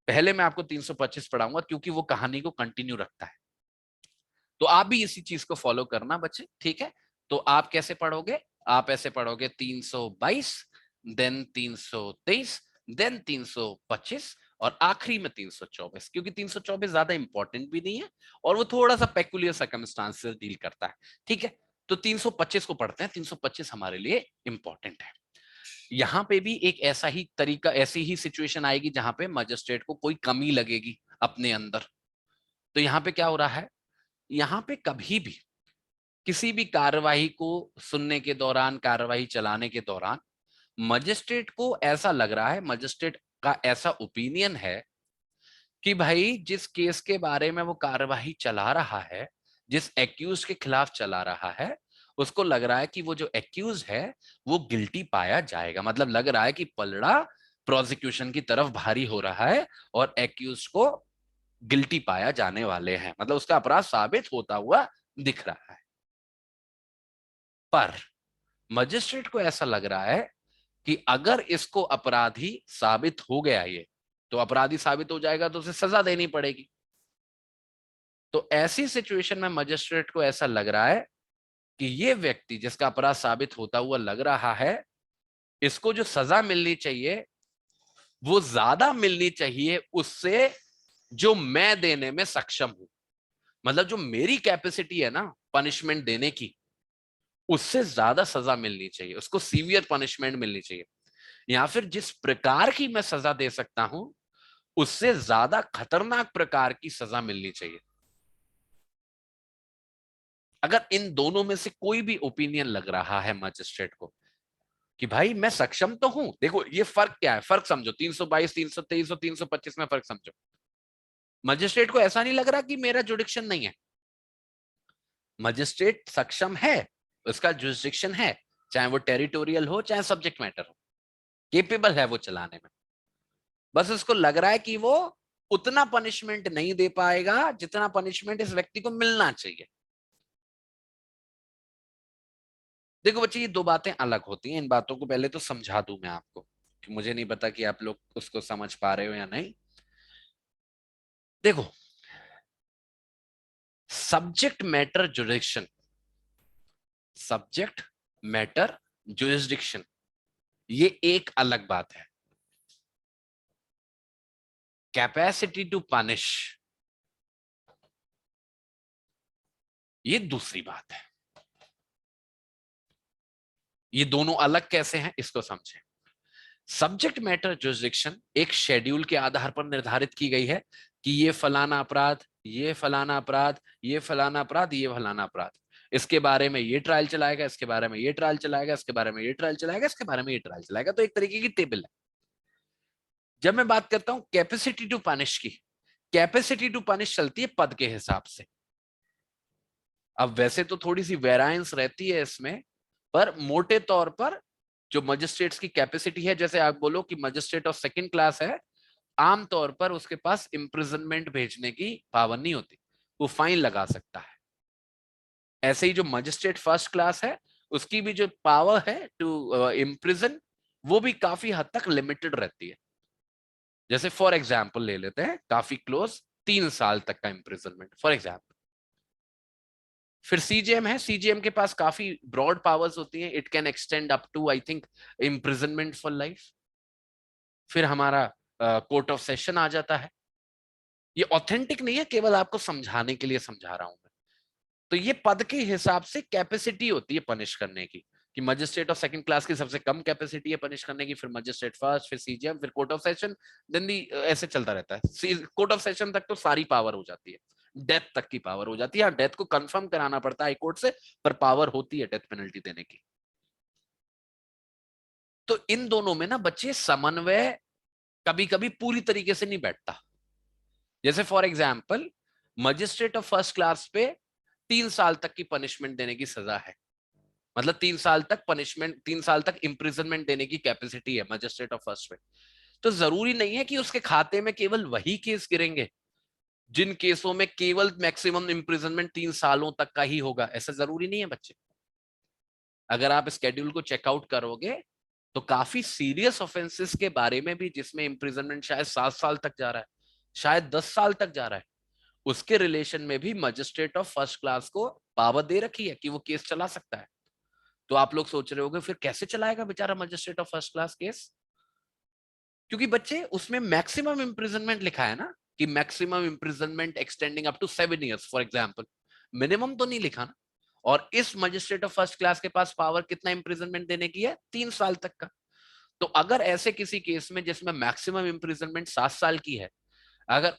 पहले मैं आपको 325 पढ़ाऊंगा क्योंकि वो कहानी को कंटिन्यू रखता है। तो आप भी इसी चीज को फॉलो करना बच्चे, ठीक है। तो आप कैसे पढ़ोगे, आप ऐसे पढ़ोगे 322, देन 323, देन 325 और आखिरी में 324, क्योंकि 324 ज्यादा इंपॉर्टेंट भी नहीं है और वो थोड़ा सा पेकुलियर सर्कमस्टांसेस डील करता है। ठीक है, तो 325 को पढ़ते हैं। 325 हमारे लिए इंपॉर्टेंट है। यहाँ पे भी एक ऐसा ही तरीका, ऐसी ही सिचुएशन आएगी जहां पे मजिस्ट्रेट को कोई कमी लगेगी अपने अंदर। तो यहाँ पे क्या हो रहा है, यहाँ पे कभी भी किसी भी कार्यवाही को सुनने के दौरान, कार्यवाही चलाने के दौरान मजिस्ट्रेट को ऐसा लग रहा है, मजिस्ट्रेट का ऐसा ओपिनियन है कि भाई जिस केस के बारे में वो कार्यवाही चला रहा है, जिस एक्यूज के खिलाफ चला रहा है, उसको लग रहा है कि वो जो एक्यूज है वो गिल्टी पाया जाएगा। मतलब लग रहा है कि पलड़ा प्रोसिक्यूशन की तरफ भारी हो रहा है और एक्यूज को गिल्टी पाया जाने वाले हैं, मतलब उसका अपराध साबित होता हुआ दिख रहा है। पर मजिस्ट्रेट को ऐसा लग रहा है कि अगर इसको अपराधी साबित हो गया, ये तो अपराधी साबित हो जाएगा तो उसे सजा देनी पड़ेगी। तो ऐसी सिचुएशन में मजिस्ट्रेट को ऐसा लग रहा है कि ये व्यक्ति जिसका अपराध साबित होता हुआ लग रहा है, इसको जो सजा मिलनी चाहिए वो ज्यादा मिलनी चाहिए उससे जो मैं देने में सक्षम हूं। मतलब जो मेरी कैपेसिटी है ना पनिशमेंट देने की, उससे ज्यादा सजा मिलनी चाहिए, उसको सीवियर पनिशमेंट मिलनी चाहिए, या फिर जिस प्रकार की मैं सजा दे सकता हूं उससे ज्यादा खतरनाक प्रकार की सजा मिलनी चाहिए। अगर इन दोनों में से कोई भी ओपिनियन लग रहा है मजिस्ट्रेट को कि भाई मैं सक्षम तो हूं, देखो ये फर्क क्या है, फर्क समझो, 322, 323 और 325 में फर्क समझो। मजिस्ट्रेट को ऐसा नहीं लग रहा कि मेरा जुडिक्शन नहीं है, मजिस्ट्रेट सक्षम है, उसका जुरिस्डिक्शन है, चाहे वो टेरिटोरियल हो चाहे सब्जेक्ट मैटर हो, केपेबल है वो चलाने में। बस उसको लग रहा है कि वो उतना पनिशमेंट नहीं दे पाएगा जितना पनिशमेंट इस व्यक्ति को मिलना चाहिए। देखो बच्चे ये दो बातें अलग होती हैं, इन बातों को पहले तो समझा दूं मैं आपको, कि मुझे नहीं पता कि आप लोग उसको समझ पा रहे हो या नहीं। देखो, subject matter jurisdiction, subject matter jurisdiction, ये एक अलग बात है। कैपेसिटी टू पनिश ये दूसरी बात है। ये दोनों अलग कैसे हैं इसको समझें। सब्जेक्ट मैटर जुरिसडिक्शन एक शेड्यूल के आधार पर निर्धारित की गई है कि ये फलाना अपराध, ये फलाना अपराध, ये फलाना अपराध, ये फलाना अपराध, इसके बारे में ये ट्रायल चलाएगा, इसके बारे में ये ट्रायल चलाएगा, इसके बारे में ये ट्रायल चलाएगा, इसके बारे में ये ट्रायल चलाएगा। तो एक तरीके की टेबल है। जब मैं बात करता हूं कैपेसिटी टू पनिश की, कैपेसिटी टू पनिश चलती है पद के हिसाब से। अब वैसे तो थोड़ी सी वेरायंस रहती है इसमें, पर मोटे तौर पर जो मजिस्ट्रेट्स की कैपेसिटी है, जैसे आप बोलो कि मजिस्ट्रेट ऑफ सेकंड क्लास है, आमतौर पर उसके पास इम्प्रिजनमेंट भेजने की पावर नहीं होती, वो फाइन लगा सकता है। ऐसे ही जो मजिस्ट्रेट फर्स्ट क्लास है उसकी भी जो पावर है टू इम्प्रिजन, वो भी काफी हद तक लिमिटेड रहती है। जैसे फॉर एग्जाम्पल ले लेते हैं, काफी क्लोज 3 साल तक का इम्प्रिजनमेंट फॉर एग्जाम्पल। फिर सीजीएम है, सीजीएम के पास काफी ब्रॉड पावर्स होती हैं, it can extend up to I think imprisonment for life. फिर हमारा कोर्ट ऑफ सेशन आ जाता है। ये ऑथेंटिक नहीं है, केवल आपको समझाने के लिए समझा रहा हूं मैं। तो ये पद के हिसाब से कैपेसिटी होती है पनिश करने की, कि मजिस्ट्रेट ऑफ सेकंड क्लास की सबसे कम कैपेसिटी है पनिश करने की, फिर मजिस्ट्रेट फर्स्ट, फिर सीजीएम, फिर कोर्ट ऑफ सेशन, देन दी ऐसे चलता रहता है। कोर्ट ऑफ सेशन तक तो सारी पावर हो जाती है, डेथ तक की पावर हो जाती है। डेथ को कंफर्म कराना पड़ता है हाईकोर्ट से, पर पावर होती है डेथ पेनल्टी देने की। तो इन दोनों में ना बच्चे समन्वय कभी कभी पूरी तरीके से नहीं बैठता। जैसे for example magistrate of first class पे 3 साल तक की पनिशमेंट देने की सजा है, मतलब 3 साल तक पनिशमेंट, 3 साल तक इंप्रिजनमेंट देने की कैपेसिटी है मजिस्ट्रेट ऑफ फर्स्ट पे। तो जरूरी नहीं है कि उसके खाते में केवल वही केस गिरेंगे जिन केसों में केवल मैक्सिमम इंप्रिजनमेंट 3 सालों तक का ही होगा, ऐसा जरूरी नहीं है बच्चे। अगर आप स्केड्यूल को चेकआउट करोगे तो काफी सीरियस ऑफेंसेस के बारे में भी, जिसमें इंप्रिजनमेंट शायद 7 साल तक जा रहा है, शायद 10 साल तक जा रहा है, उसके रिलेशन में भी मजिस्ट्रेट ऑफ फर्स्ट क्लास को पावर दे रखी है कि वो केस चला सकता है। तो आप लोग सोच रहे होंगे फिर कैसे चलाएगा बेचारा magistrate of first class case? क्योंकि बच्चे उसमें मैक्सिमम इंप्रिजनमेंट लिखा है ना, कि maximum imprisonment extending up to 7 years for example, minimum तो नहीं लिखा ना। और इस मजिस्ट्रेट ऑफ फर्स्ट क्लास के पास पावर कितना इंप्रिजनमेंट देने की है? 3 साल तक का। तो अगर ऐसे किसी केस में जिसमें मैक्सिमम इंप्रिजनमेंट 7 साल की है, अगर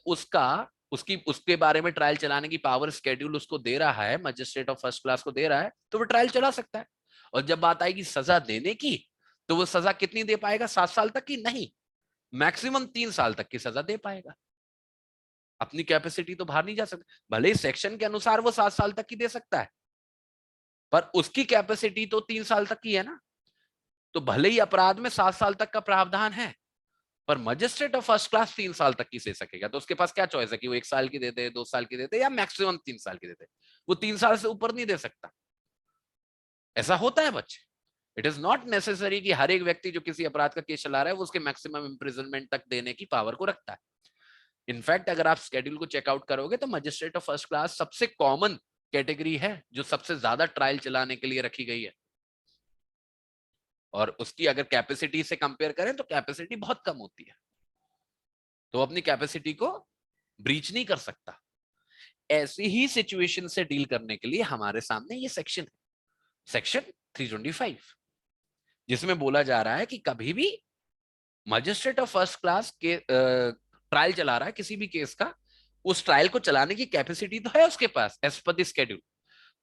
उसकी उसके बारे में ट्रायल चलाने की पावर स्केड्यूल उसको दे रहा है, मजिस्ट्रेट ऑफ फर्स्ट क्लास को दे रहा है, तो वो ट्रायल चला सकता है। और जब बात आएगी सजा देने की, तो वो सजा कितनी दे पाएगा? 7 साल तक की नहीं, मैक्सिमम 3 साल तक की सजा दे पाएगा। अपनी कैपेसिटी तो बाहर नहीं जा सकता, भले ही सेक्शन के अनुसार वो 7 साल तक की दे सकता है, पर उसकी कैपेसिटी तो 3 साल तक की है ना। तो भले ही अपराध में 7 साल तक का प्रावधान है, पर मजिस्ट्रेट ऑफ फर्स्ट क्लास 3 साल तक की दे सकेगा। तो उसके पास क्या चॉइस है कि वो 1 साल की दे दे, 2 साल की दे दे, या मैक्सिमम 3 साल की दे दे। वो 3 साल से ऊपर नहीं दे सकता। ऐसा होता है बच्चे। इट इज नॉट नेसेसरी कि हर एक व्यक्ति जो किसी अपराध का केस चला रहा है वो उसके मैक्सिमम इंप्रिजनमेंट तक देने की पावर को रखता है। इनफैक्ट अगर आप स्केड्यूल को चेकआउट करोगे तो मजिस्ट्रेट ऑफ फर्स्ट क्लास सबसे कॉमन कैटेगरी है जो सबसे ज्यादा ट्रायल चलाने के लिए रखी गई है। और उसकी अगर कैपेसिटी से कंपेयर करें तो कैपेसिटी बहुत कम होती है, तो अपनी कैपेसिटी को ब्रीच नहीं कर सकता। ऐसी ही सिचुएशन से डील करने के लिए हमारे सामने ये सेक्शन है, सेक्शन 325, जिसमें बोला जा रहा है कि कभी भी मजिस्ट्रेट ऑफ फर्स्ट क्लास के ट्रायल चला रहा है किसी भी केस का, उस ट्रायल को चलाने की कैपेसिटी तो है उसके पास एज पर द स्केड्यूल,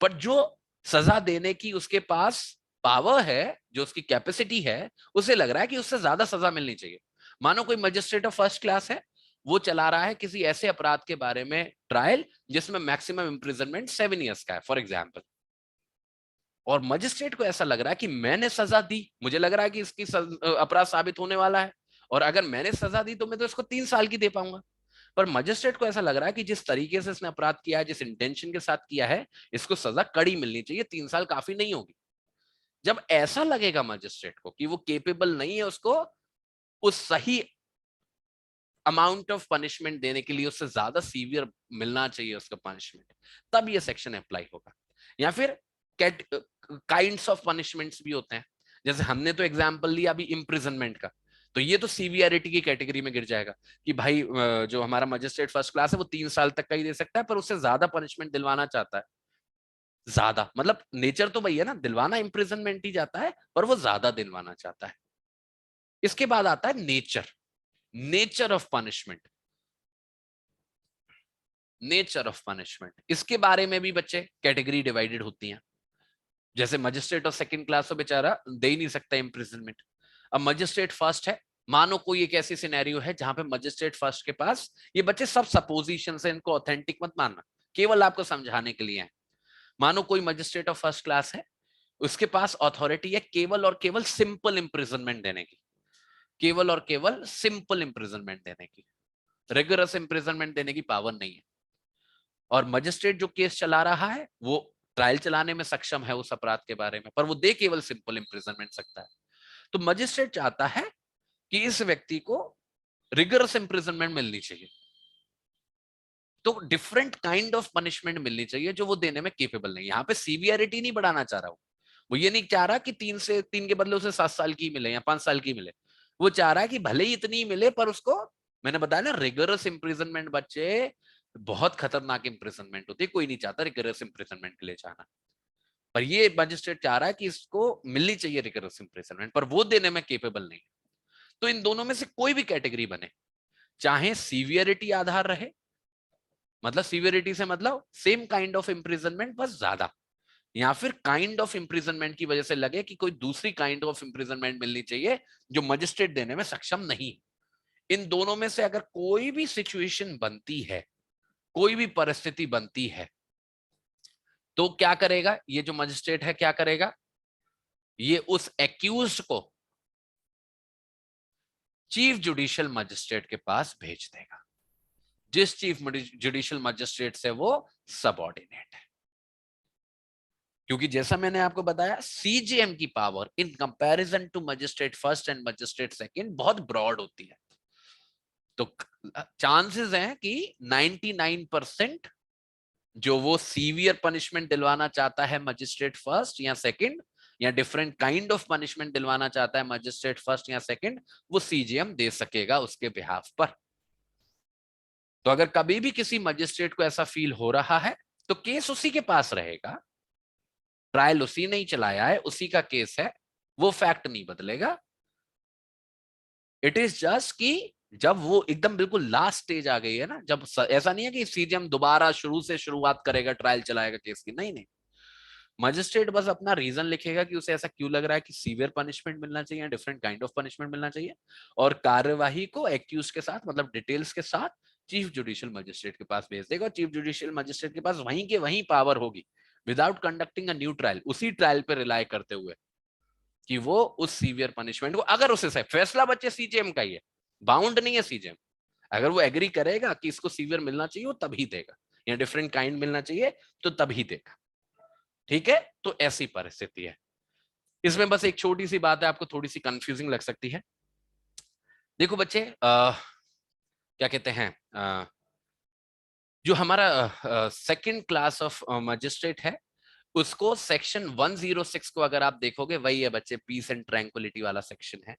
पर जो सजा देने की उसके पास पावर है, जो उसकी कैपेसिटी है, उसे लग रहा है कि उससे ज्यादा सजा मिलनी चाहिए। मानो कोई मजिस्ट्रेट ऑफ फर्स्ट क्लास है, वो चला रहा है किसी ऐसे अपराध के बारे में ट्रायल जिसमें मैक्सिमम इंप्रिजनमेंट 7 years का है फॉर एग्जाम्पल, और मजिस्ट्रेट को ऐसा लग रहा है कि मैंने सजा दी, मुझे लग रहा है कि इसकी अपराध साबित होने वाला है, और अगर मैंने सजा दी तो मैं तो इसको 3 साल की दे पाऊंगा। पर मजिस्ट्रेट को ऐसा लग रहा है कि जिस तरीके से इसने अपराध किया है, जिस इंटेंशन के साथ किया है, इसको सजा कड़ी मिलनी चाहिए, 3 साल काफी नहीं होगी। जब ऐसा लगेगा मजिस्ट्रेट को कि वो केपेबल नहीं है उसको उस सही अमाउंट ऑफ पनिशमेंट देने के लिए, उससे ज्यादा सीवियर मिलना चाहिए उसका पनिशमेंट, तब ये सेक्शन अप्लाई होगा। या फिर काइंड्स ऑफ पनिशमेंट्स भी होते हैं, जैसे हमने तो एग्जांपल लिया अभी इम्प्रिजनमेंट का, तो ये तो सीवियरिटी की कैटेगरी में गिर जाएगा कि भाई जो हमारा मजिस्ट्रेट फर्स्ट क्लास है वो 3 साल तक का ही दे सकता है, पर उससे ज्यादा पनिशमेंट दिलवाना चाहता है, ज्यादा, मतलब नेचर तो वही है ना, दिलवाना इम्प्रिजनमेंट ही जाता है, पर वो ज्यादा दिलवाना चाहता है। इसके बाद आता है nature, nature of punishment, nature of punishment. इसके बारे में भी बच्चे कैटेगरी डिवाइडेड होती हैं। जैसे मजिस्ट्रेट ऑफ सेकंड क्लास तो बेचारा दे ही नहीं सकता इम्प्रिजनमेंट। अब मजिस्ट्रेट फर्स्ट है, मानो कोई एक ऐसी सिनेरियो है जहां पे मजिस्ट्रेट फर्स्ट के पास, ये बच्चे सब सपोजिशन से, इनको ऑथेंटिक मत मानना, केवल आपको समझाने के लिए है। मानो कोई मजिस्ट्रेट ऑफ फर्स्ट क्लास है, उसके पास अथॉरिटी है केवल और केवल सिंपल इम्प्रिजनमेंट देने की, केवल और केवल सिंपल इम्प्रिजनमेंट देने की, रिगरस इम्प्रिजनमेंट देने की पावर नहीं है। और मजिस्ट्रेट जो केस चला रहा है वो ट्रायल चलाने में सक्षम है उस अपराध के बारे में, पर वो दे केवल सिंपल इम्प्रिजनमेंट सकता है। तो मजिस्ट्रेट चाहता है कि इस व्यक्ति को रिगरस इम्प्रिजनमेंट मिलनी चाहिए, तो डिफरेंट काइंड ऑफ पनिशमेंट मिलनी चाहिए जो वो देने में केपेबल नहीं। यहाँ पे सीवियरिटी नहीं बढ़ाना चाह रहा हूं, वो ये नहीं चाह रहा कि 3 के बदले उसे 7 साल की मिले या 5 साल की मिले। वो चाह रहा है कि भले ही इतनी मिले पर उसको, मैंने बताया ना रिगरस इम्प्रिजनमेंट बच्चे बहुत खतरनाक इम्प्रिजनमेंट होती है, कोई नहीं चाहता रिगरस इम्प्रिजनमेंट के लिए जाना। पर ये मजिस्ट्रेट चाह रहा है कि इसको मिलनी चाहिए रिगरस इम्प्रिजनमेंट, पर वो देने में केपेबल नहीं। तो इन दोनों में से कोई भी कैटेगरी बने, चाहे सीवियरिटी आधार रहे, मतलब सीवियरिटी से मतलब सेम काइंड ऑफ इम्प्रिजनमेंट बस ज्यादा, या फिर काइंड ऑफ इम्प्रिजनमेंट की वजह से लगे कि कोई दूसरी काइंड ऑफ इम्प्रिजनमेंट मिलनी चाहिए जो मजिस्ट्रेट देने में सक्षम नहीं। इन दोनों में से अगर कोई भी सिचुएशन बनती है, कोई भी परिस्थिति बनती है, तो क्या करेगा ये जो मजिस्ट्रेट है, क्या करेगा, ये उस एक्यूज्ड को चीफ जुडिशियल मजिस्ट्रेट के पास भेज देगा, जिस चीफ जुडिशियल मजिस्ट्रेट से वो सबऑर्डिनेट है। क्योंकि जैसा मैंने आपको बताया, सीजेएम की power in comparison to magistrate first and magistrate second बहुत ब्रॉड होती है। तो चांसेस हैं कि 99% जो वो सीवियर पनिशमेंट दिलवाना चाहता है मजिस्ट्रेट फर्स्ट या सेकंड, या डिफरेंट काइंड ऑफ पनिशमेंट दिलवाना चाहता है मजिस्ट्रेट फर्स्ट या सेकंड, वो सीजीएम दे सकेगा उसके बिहाफ पर। तो अगर कभी भी किसी मजिस्ट्रेट को ऐसा फील हो रहा है तो केस उसी के पास रहेगा, ट्रायल उसी ने ही चलाया है, उसी का केस है, वो फैक्ट नहीं बदलेगा। इट इज जस्ट कि जब वो एकदम बिल्कुल लास्ट स्टेज आ गई है ना, जब ऐसा नहीं है कि सीजीएम दोबारा शुरू से शुरुआत करेगा, ट्रायल चलाएगा केस की, नहीं नहीं, मजिस्ट्रेट बस अपना रीजन लिखेगा कि उसे ऐसा क्यों लग रहा है कि सीवियर पनिशमेंट मिलना चाहिए, डिफरेंट काइंड ऑफ पनिशमेंट मिलना चाहिए, और कार्यवाही को एक्यूज के साथ, मतलब डिटेल्स के साथ चीफ जुडिशियल मजिस्ट्रेट के पास भेज देगा। चीफ जुडिशियल मजिस्ट्रेट के पास वहीं के वहीं पावर होगी, without conducting a new trial, उसी ट्रायल पे रिलाई करते हुए कि वो उस सीवियर पनिशमेंट को, अगर उसे फैसला बच्चे सीजेएम का ही है, बाउंड नहीं है सीजेएम, अगर वो एग्री करेगा कि इसको सीवियर मिलना चाहिए वो तभी देगा, या डिफरेंट काइंड मिलना चाहिए तो तभी देगा। ठीक है, तो ऐसी परिस्थिति है। इसमें बस एक छोटी सी बात है, आपको थोड़ी सी कंफ्यूजिंग लग सकती है। देखो बच्चे, क्या कहते हैं, जो हमारा सेकंड क्लास ऑफ मजिस्ट्रेट है, उसको सेक्शन 106 को अगर आप देखोगे, वही है बच्चे पीस एंड ट्रैंक्विलिटी वाला सेक्शन है।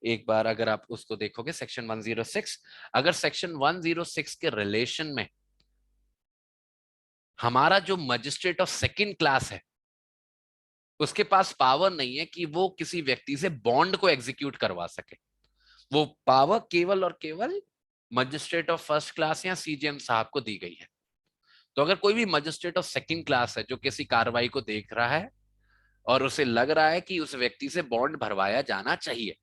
एक बार अगर आप उसको देखोगे सेक्शन 106, अगर सेक्शन 106 के रिलेशन में हमारा जो मजिस्ट्रेट ऑफ सेकंड क्लास है, उसके पास पावर नहीं है कि वो किसी व्यक्ति से बॉन्ड को एग्जीक्यूट करवा सके, वो पावर केवल और केवल मजिस्ट्रेट ऑफ फर्स्ट क्लास या सीजीएम साहब को दी गई है। तो अगर कोई भी मजिस्ट्रेट ऑफ सेकंड क्लास है जो किसी कार्रवाई को देख रहा है और उसे लग रहा है कि उस व्यक्ति से बॉन्ड भरवाया जाना चाहिए,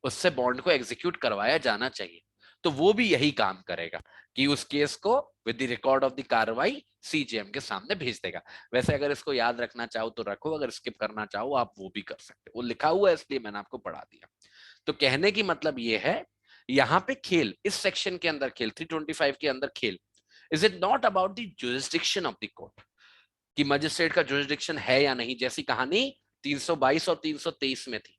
उससे बॉन्ड को एग्जीक्यूट करवाया जाना चाहिए, तो वो भी यही काम करेगा कि उस केस को with the record of the कार्रवाई सीजीएम के सामने भेज देगा। वैसे अगर इसको याद रखना चाहो तो रखो, अगर स्किप करना चाहो आप वो भी कर सकते हो, वो लिखा हुआ है इसलिए मैंने आपको पढ़ा दिया। तो कहने की मतलब ये है, यहाँ पे खेल, इस सेक्शन के अंदर खेल, 325 के अंदर खेल, is it not about the jurisdiction of the court, कि मजिस्ट्रेट का जुरिस्डिक्शन है या नहीं, जैसी कहानी 322 और 323 में थी।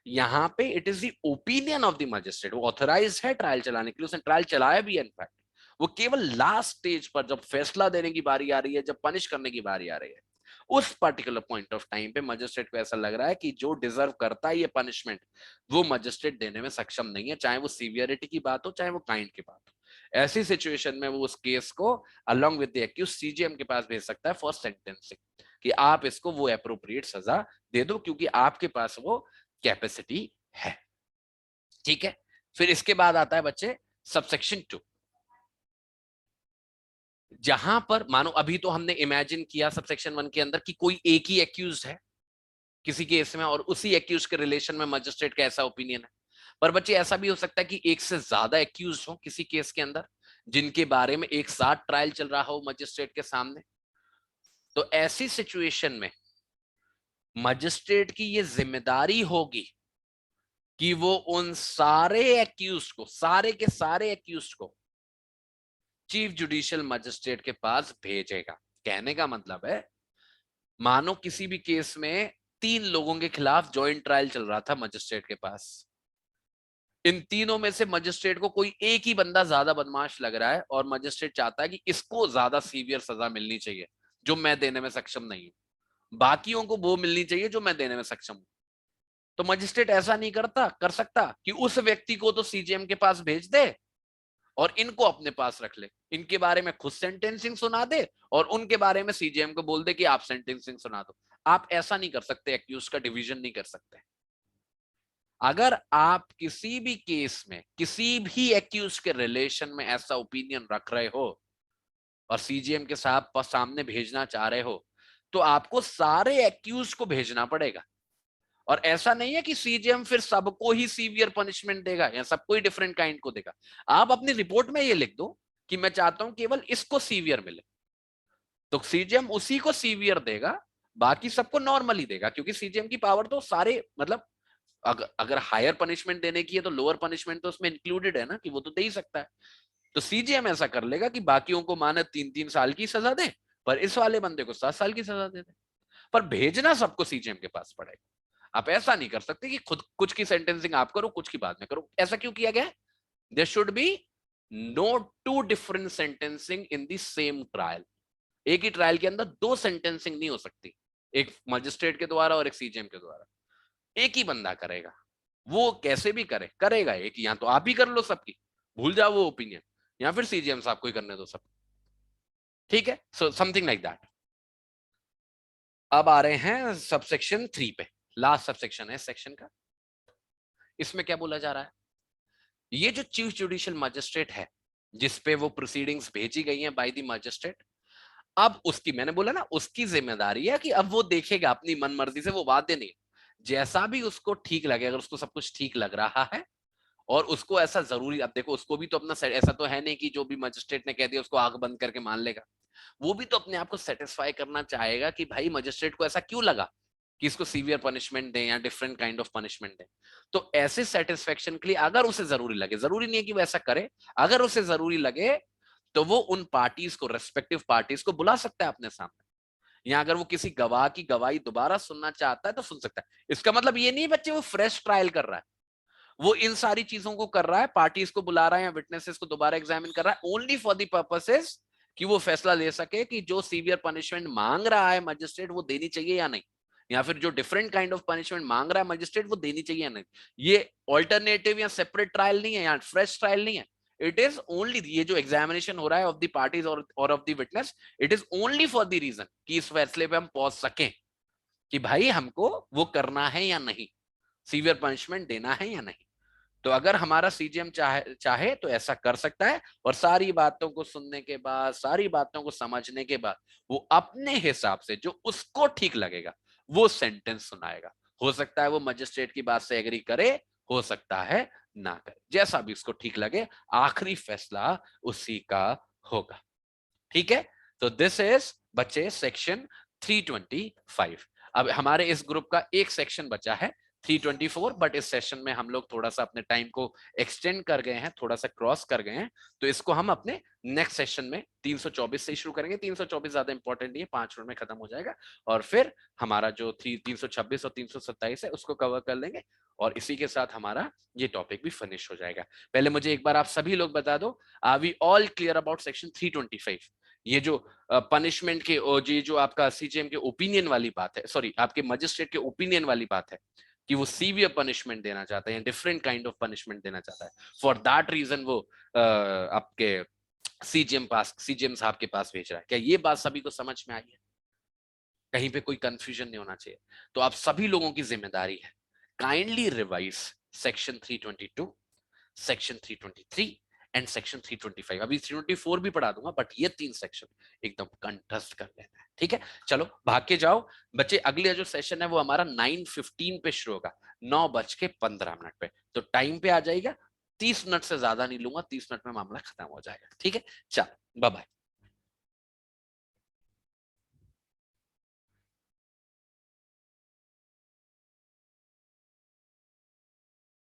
यहाँ पे it is the opinion of the magistrate, वो ऑथराइज है ट्रायल चलाने के लिए, उसने ट्रायल चलाया भी है इनफैक्ट, वो केवल लास्ट स्टेज पर जब फैसला देने की बारी आ रही है, जब पनिश करने की बारी आ रही है, उस पर्टिकुलर पॉइंट ऑफ टाइम पे मजिस्ट्रेट को ऐसा लग रहा है कि जो डिजर्व करता है ये पनिशमेंट, वो मजिस्ट्रेट देने में सक्षम नहीं है, चाहे वो सीवियरिटी की बात हो चाहे वो काइंड की बात हो। ऐसी सिचुएशन में वो उस केस को along with the accuse CGM के पास भेज सकता है फॉर सेंटेंसिंग, कि आप इसको वो एप्रोप्रिएट सजा दे दो, क्योंकि आपके पास वो कैपेसिटी है। ठीक है, फिर इसके बाद आता है बच्चे सबसेक्शन 2, जहां पर मानो अभी तो हमने इमेजिन किया सबसेक्शन 1 के अंदर कि कोई एक ही एक्यूज है किसी केस में, और उसी एक्यूज के रिलेशन में मजिस्ट्रेट का ऐसा ओपिनियन है। पर बच्चे ऐसा भी हो सकता है कि एक से ज्यादा एक्यूज हो किसी केस के अंदर, जिनके बारे में एक साथ ट्रायल चल रहा हो मजिस्ट्रेट के सामने। तो ऐसी सिचुएशन में मजिस्ट्रेट की ये जिम्मेदारी होगी कि वो उन सारे एक्यूज को, सारे के सारे एक्यूज को चीफ जुडिशियल मजिस्ट्रेट के पास भेजेगा। कहने का मतलब है, मानो किसी भी केस में 3 लोगों के खिलाफ जॉइंट ट्रायल चल रहा था मजिस्ट्रेट के पास, इन तीनों में से मजिस्ट्रेट को कोई एक ही बंदा ज्यादा बदमाश लग रहा है और मजिस्ट्रेट चाहता है कि इसको ज्यादा सीवियर सजा मिलनी चाहिए जो मैं देने में सक्षम नहीं हूं, बाकियों को वो मिलनी चाहिए जो मैं देने में सक्षम हूं। तो मजिस्ट्रेट ऐसा नहीं कर सकता कि उस व्यक्ति को तो सीजेएम के पास भेज दे और इनको अपने पास रख ले, इनके बारे में खुद सेंटेंसिंग सुना दे और उनके बारे में सीजेएम को बोल दे कि आप सेंटेंसिंग सुना दो। आप ऐसा नहीं कर सकते, एक्यूज का डिवीजन नहीं कर सकते। अगर आप किसी भी केस में किसी भी एक्यूज के रिलेशन में ऐसा ओपिनियन रख रहे हो और सीजीएम के सामने भेजना चाह रहे हो, तो आपको सारे एक्यूज को भेजना पड़ेगा। और ऐसा नहीं है कि सीजीएम फिर सबको ही सीवियर पनिशमेंट देगा या सबको ही डिफरेंट काइंड को देगा। आप अपनी रिपोर्ट में ये लिख दो कि मैं चाहता हूं केवल इसको सीवियर मिले, तो सीजीएम उसी को सीवियर देगा, बाकी सबको नॉर्मली देगा, क्योंकि सीजीएम की पावर तो सारे मतलब अगर हायर पनिशमेंट देने की है तो लोअर पनिशमेंट तो उसमें इंक्लूडेड है ना, कि वो तो दे ही सकता है। तो सीजीएम ऐसा कर लेगा कि बाकियों को माने 3-3 साल की सजा दे, पर इस वाले बंदे को 7 साल की सजा दे दे। पर भेजना सबको सीजीएम के पास पड़ेगा। आप ऐसा नहीं कर सकते कि खुद कुछ की सेंटेंसिंग आप करो कुछ की बाद में करो। ऐसा क्यों किया गया? There should be no two different sentencing in the same trial. एक ही ट्रायल के अंदर 2 सेंटेंसिंग नहीं हो सकती, एक मजिस्ट्रेट के द्वारा और एक सीजीएम के द्वारा। एक ही बंदा करेगा, वो कैसे भी करेगा एक, या तो आप ही कर लो सबकी, भूल जाओ वो ओपिनियन, या फिर सीजीएम साहब को ही करने दो सब। ठीक है, सो समथिंग लाइक दैट। अब आ रहे हैं सबसेक्शन 3 पे, लास्ट सबसेक्शन है सेक्शन का। इसमें क्या बोला जा रहा है? ये जो चीफ जुडिशियल मजिस्ट्रेट है जिसपे वो प्रोसीडिंग्स भेजी गई हैं बाय द मजिस्ट्रेट, अब उसकी, मैंने बोला ना, उसकी जिम्मेदारी है कि अब वो देखेगा अपनी मनमर्जी से, वो बाध्य नहीं, जैसा भी उसको ठीक लगे, अगर उसको सब कुछ ठीक लग रहा है और उसको ऐसा जरूरी, अब देखो उसको भी तो अपना, ऐसा तो है नहीं कि जो भी मजिस्ट्रेट ने कह दिया उसको आंख बंद करके मान लेगा। वो भी तो अपने आप को सेटिस्फाई करना चाहेगा कि भाई मजिस्ट्रेट को ऐसा क्यों लगा कि इसको सीवियर पनिशमेंट दें या डिफरेंट काइंड ऑफ पनिशमेंट दें। तो ऐसे सेटिस्फेक्शन के लिए अगर उसे जरूरी लगे, जरूरी नहीं है कि वो ऐसा करे, अगर उसे जरूरी लगे तो वो उन पार्टीज को, रेस्पेक्टिव पार्टीज को बुला सकता है अपने सामने, या अगर वो किसी गवाह की गवाही दोबारा सुनना चाहता है तो सुन सकता है। इसका मतलब ये नहीं बच्चे वो फ्रेश ट्रायल कर रहा है, वो इन सारी चीजों को कर रहा है, पार्टीज को बुला रहा है या विटनेसेस को दोबारा एग्जामिन कर रहा है, ओनली फॉर द पर्पसेस कि वो फैसला ले सके कि जो सीवियर पनिशमेंट मांग रहा है मजिस्ट्रेट वो देनी चाहिए या नहीं, या फिर जो डिफरेंट काइंड ऑफ पनिशमेंट मांग रहा है मजिस्ट्रेट वो देनी चाहिए या नहीं। ये ऑल्टरनेटिव या सेपरेट ट्रायल नहीं है या फ्रेश ट्रायल नहीं है। इट इज ओनली, ये जो एग्जामिनेशन हो रहा है ऑफ द पार्टीज और of the witness, it is only for the reason कि इस फैसले पे हम पहुंच सकें कि भाई हमको वो करना है या नहीं, सीवियर पनिशमेंट देना है या नहीं। तो अगर हमारा सीजीएम चाहे तो ऐसा कर सकता है, और सारी बातों को सुनने के बाद, सारी बातों को समझने के बाद वो अपने हिसाब से जो उसको ठीक लगेगा वो सेंटेंस सुनाएगा। हो सकता है वो मजिस्ट्रेट की बात से एग्री करे, हो सकता है ना करे, जैसा भी उसको ठीक लगे, आखिरी फैसला उसी का होगा। ठीक है, तो दिस इज बच्चे सेक्शन 325। अब हमारे इस ग्रुप का एक सेक्शन बचा है 324, बट इस सेशन में हम लोग थोड़ा सा अपने टाइम को एक्सटेंड कर गए हैं, थोड़ा सा क्रॉस कर गए हैं, तो इसको हम अपने नेक्स्ट सेशन में 324 से शुरू करेंगे। 324 ज्यादा इंपॉर्टेंट नहीं है, 5 मिनट में खत्म हो जाएगा, और फिर हमारा जो 326 और 327 है उसको कवर कर लेंगे, और इसी के साथ हमारा ये टॉपिक भी फिनिश हो जाएगा। पहले मुझे एक बार आप सभी लोग बता दो, are we all clear about section 325? ये जो पनिशमेंट के, ये जो आपका सीजीएम के ओपिनियन वाली बात है, सॉरी आपके मजिस्ट्रेट के ओपिनियन वाली बात है कि वो सीवियर पनिशमेंट देना चाहता है या डिफरेंट काइंड ऑफ पनिशमेंट देना चाहता है, फॉर दैट रीजन वो आपके सीजीएम साहब के पास भेज रहा है। क्या ये बात सभी को समझ में आई है? कहीं पे कोई कंफ्यूजन नहीं होना चाहिए। तो आप सभी लोगों की जिम्मेदारी है, kindly revise section 322, section 323 and section 325। अभी 324 भी पढ़ा दूंगा, बट ये 3 सेक्शन एकदम कंठस्थ कर लेना है, ठीक है। चलो भाग के जाओ बच्चे, अगले जो सेशन है वो हमारा 9:15 पे शुरू होगा, 9:15 पे, तो टाइम पे आ जाएगा। 30 मिनट से ज्यादा नहीं लूंगा, 30 मिनट में मामला खत्म हो जाएगा, ठीक है। चल बाय बाय।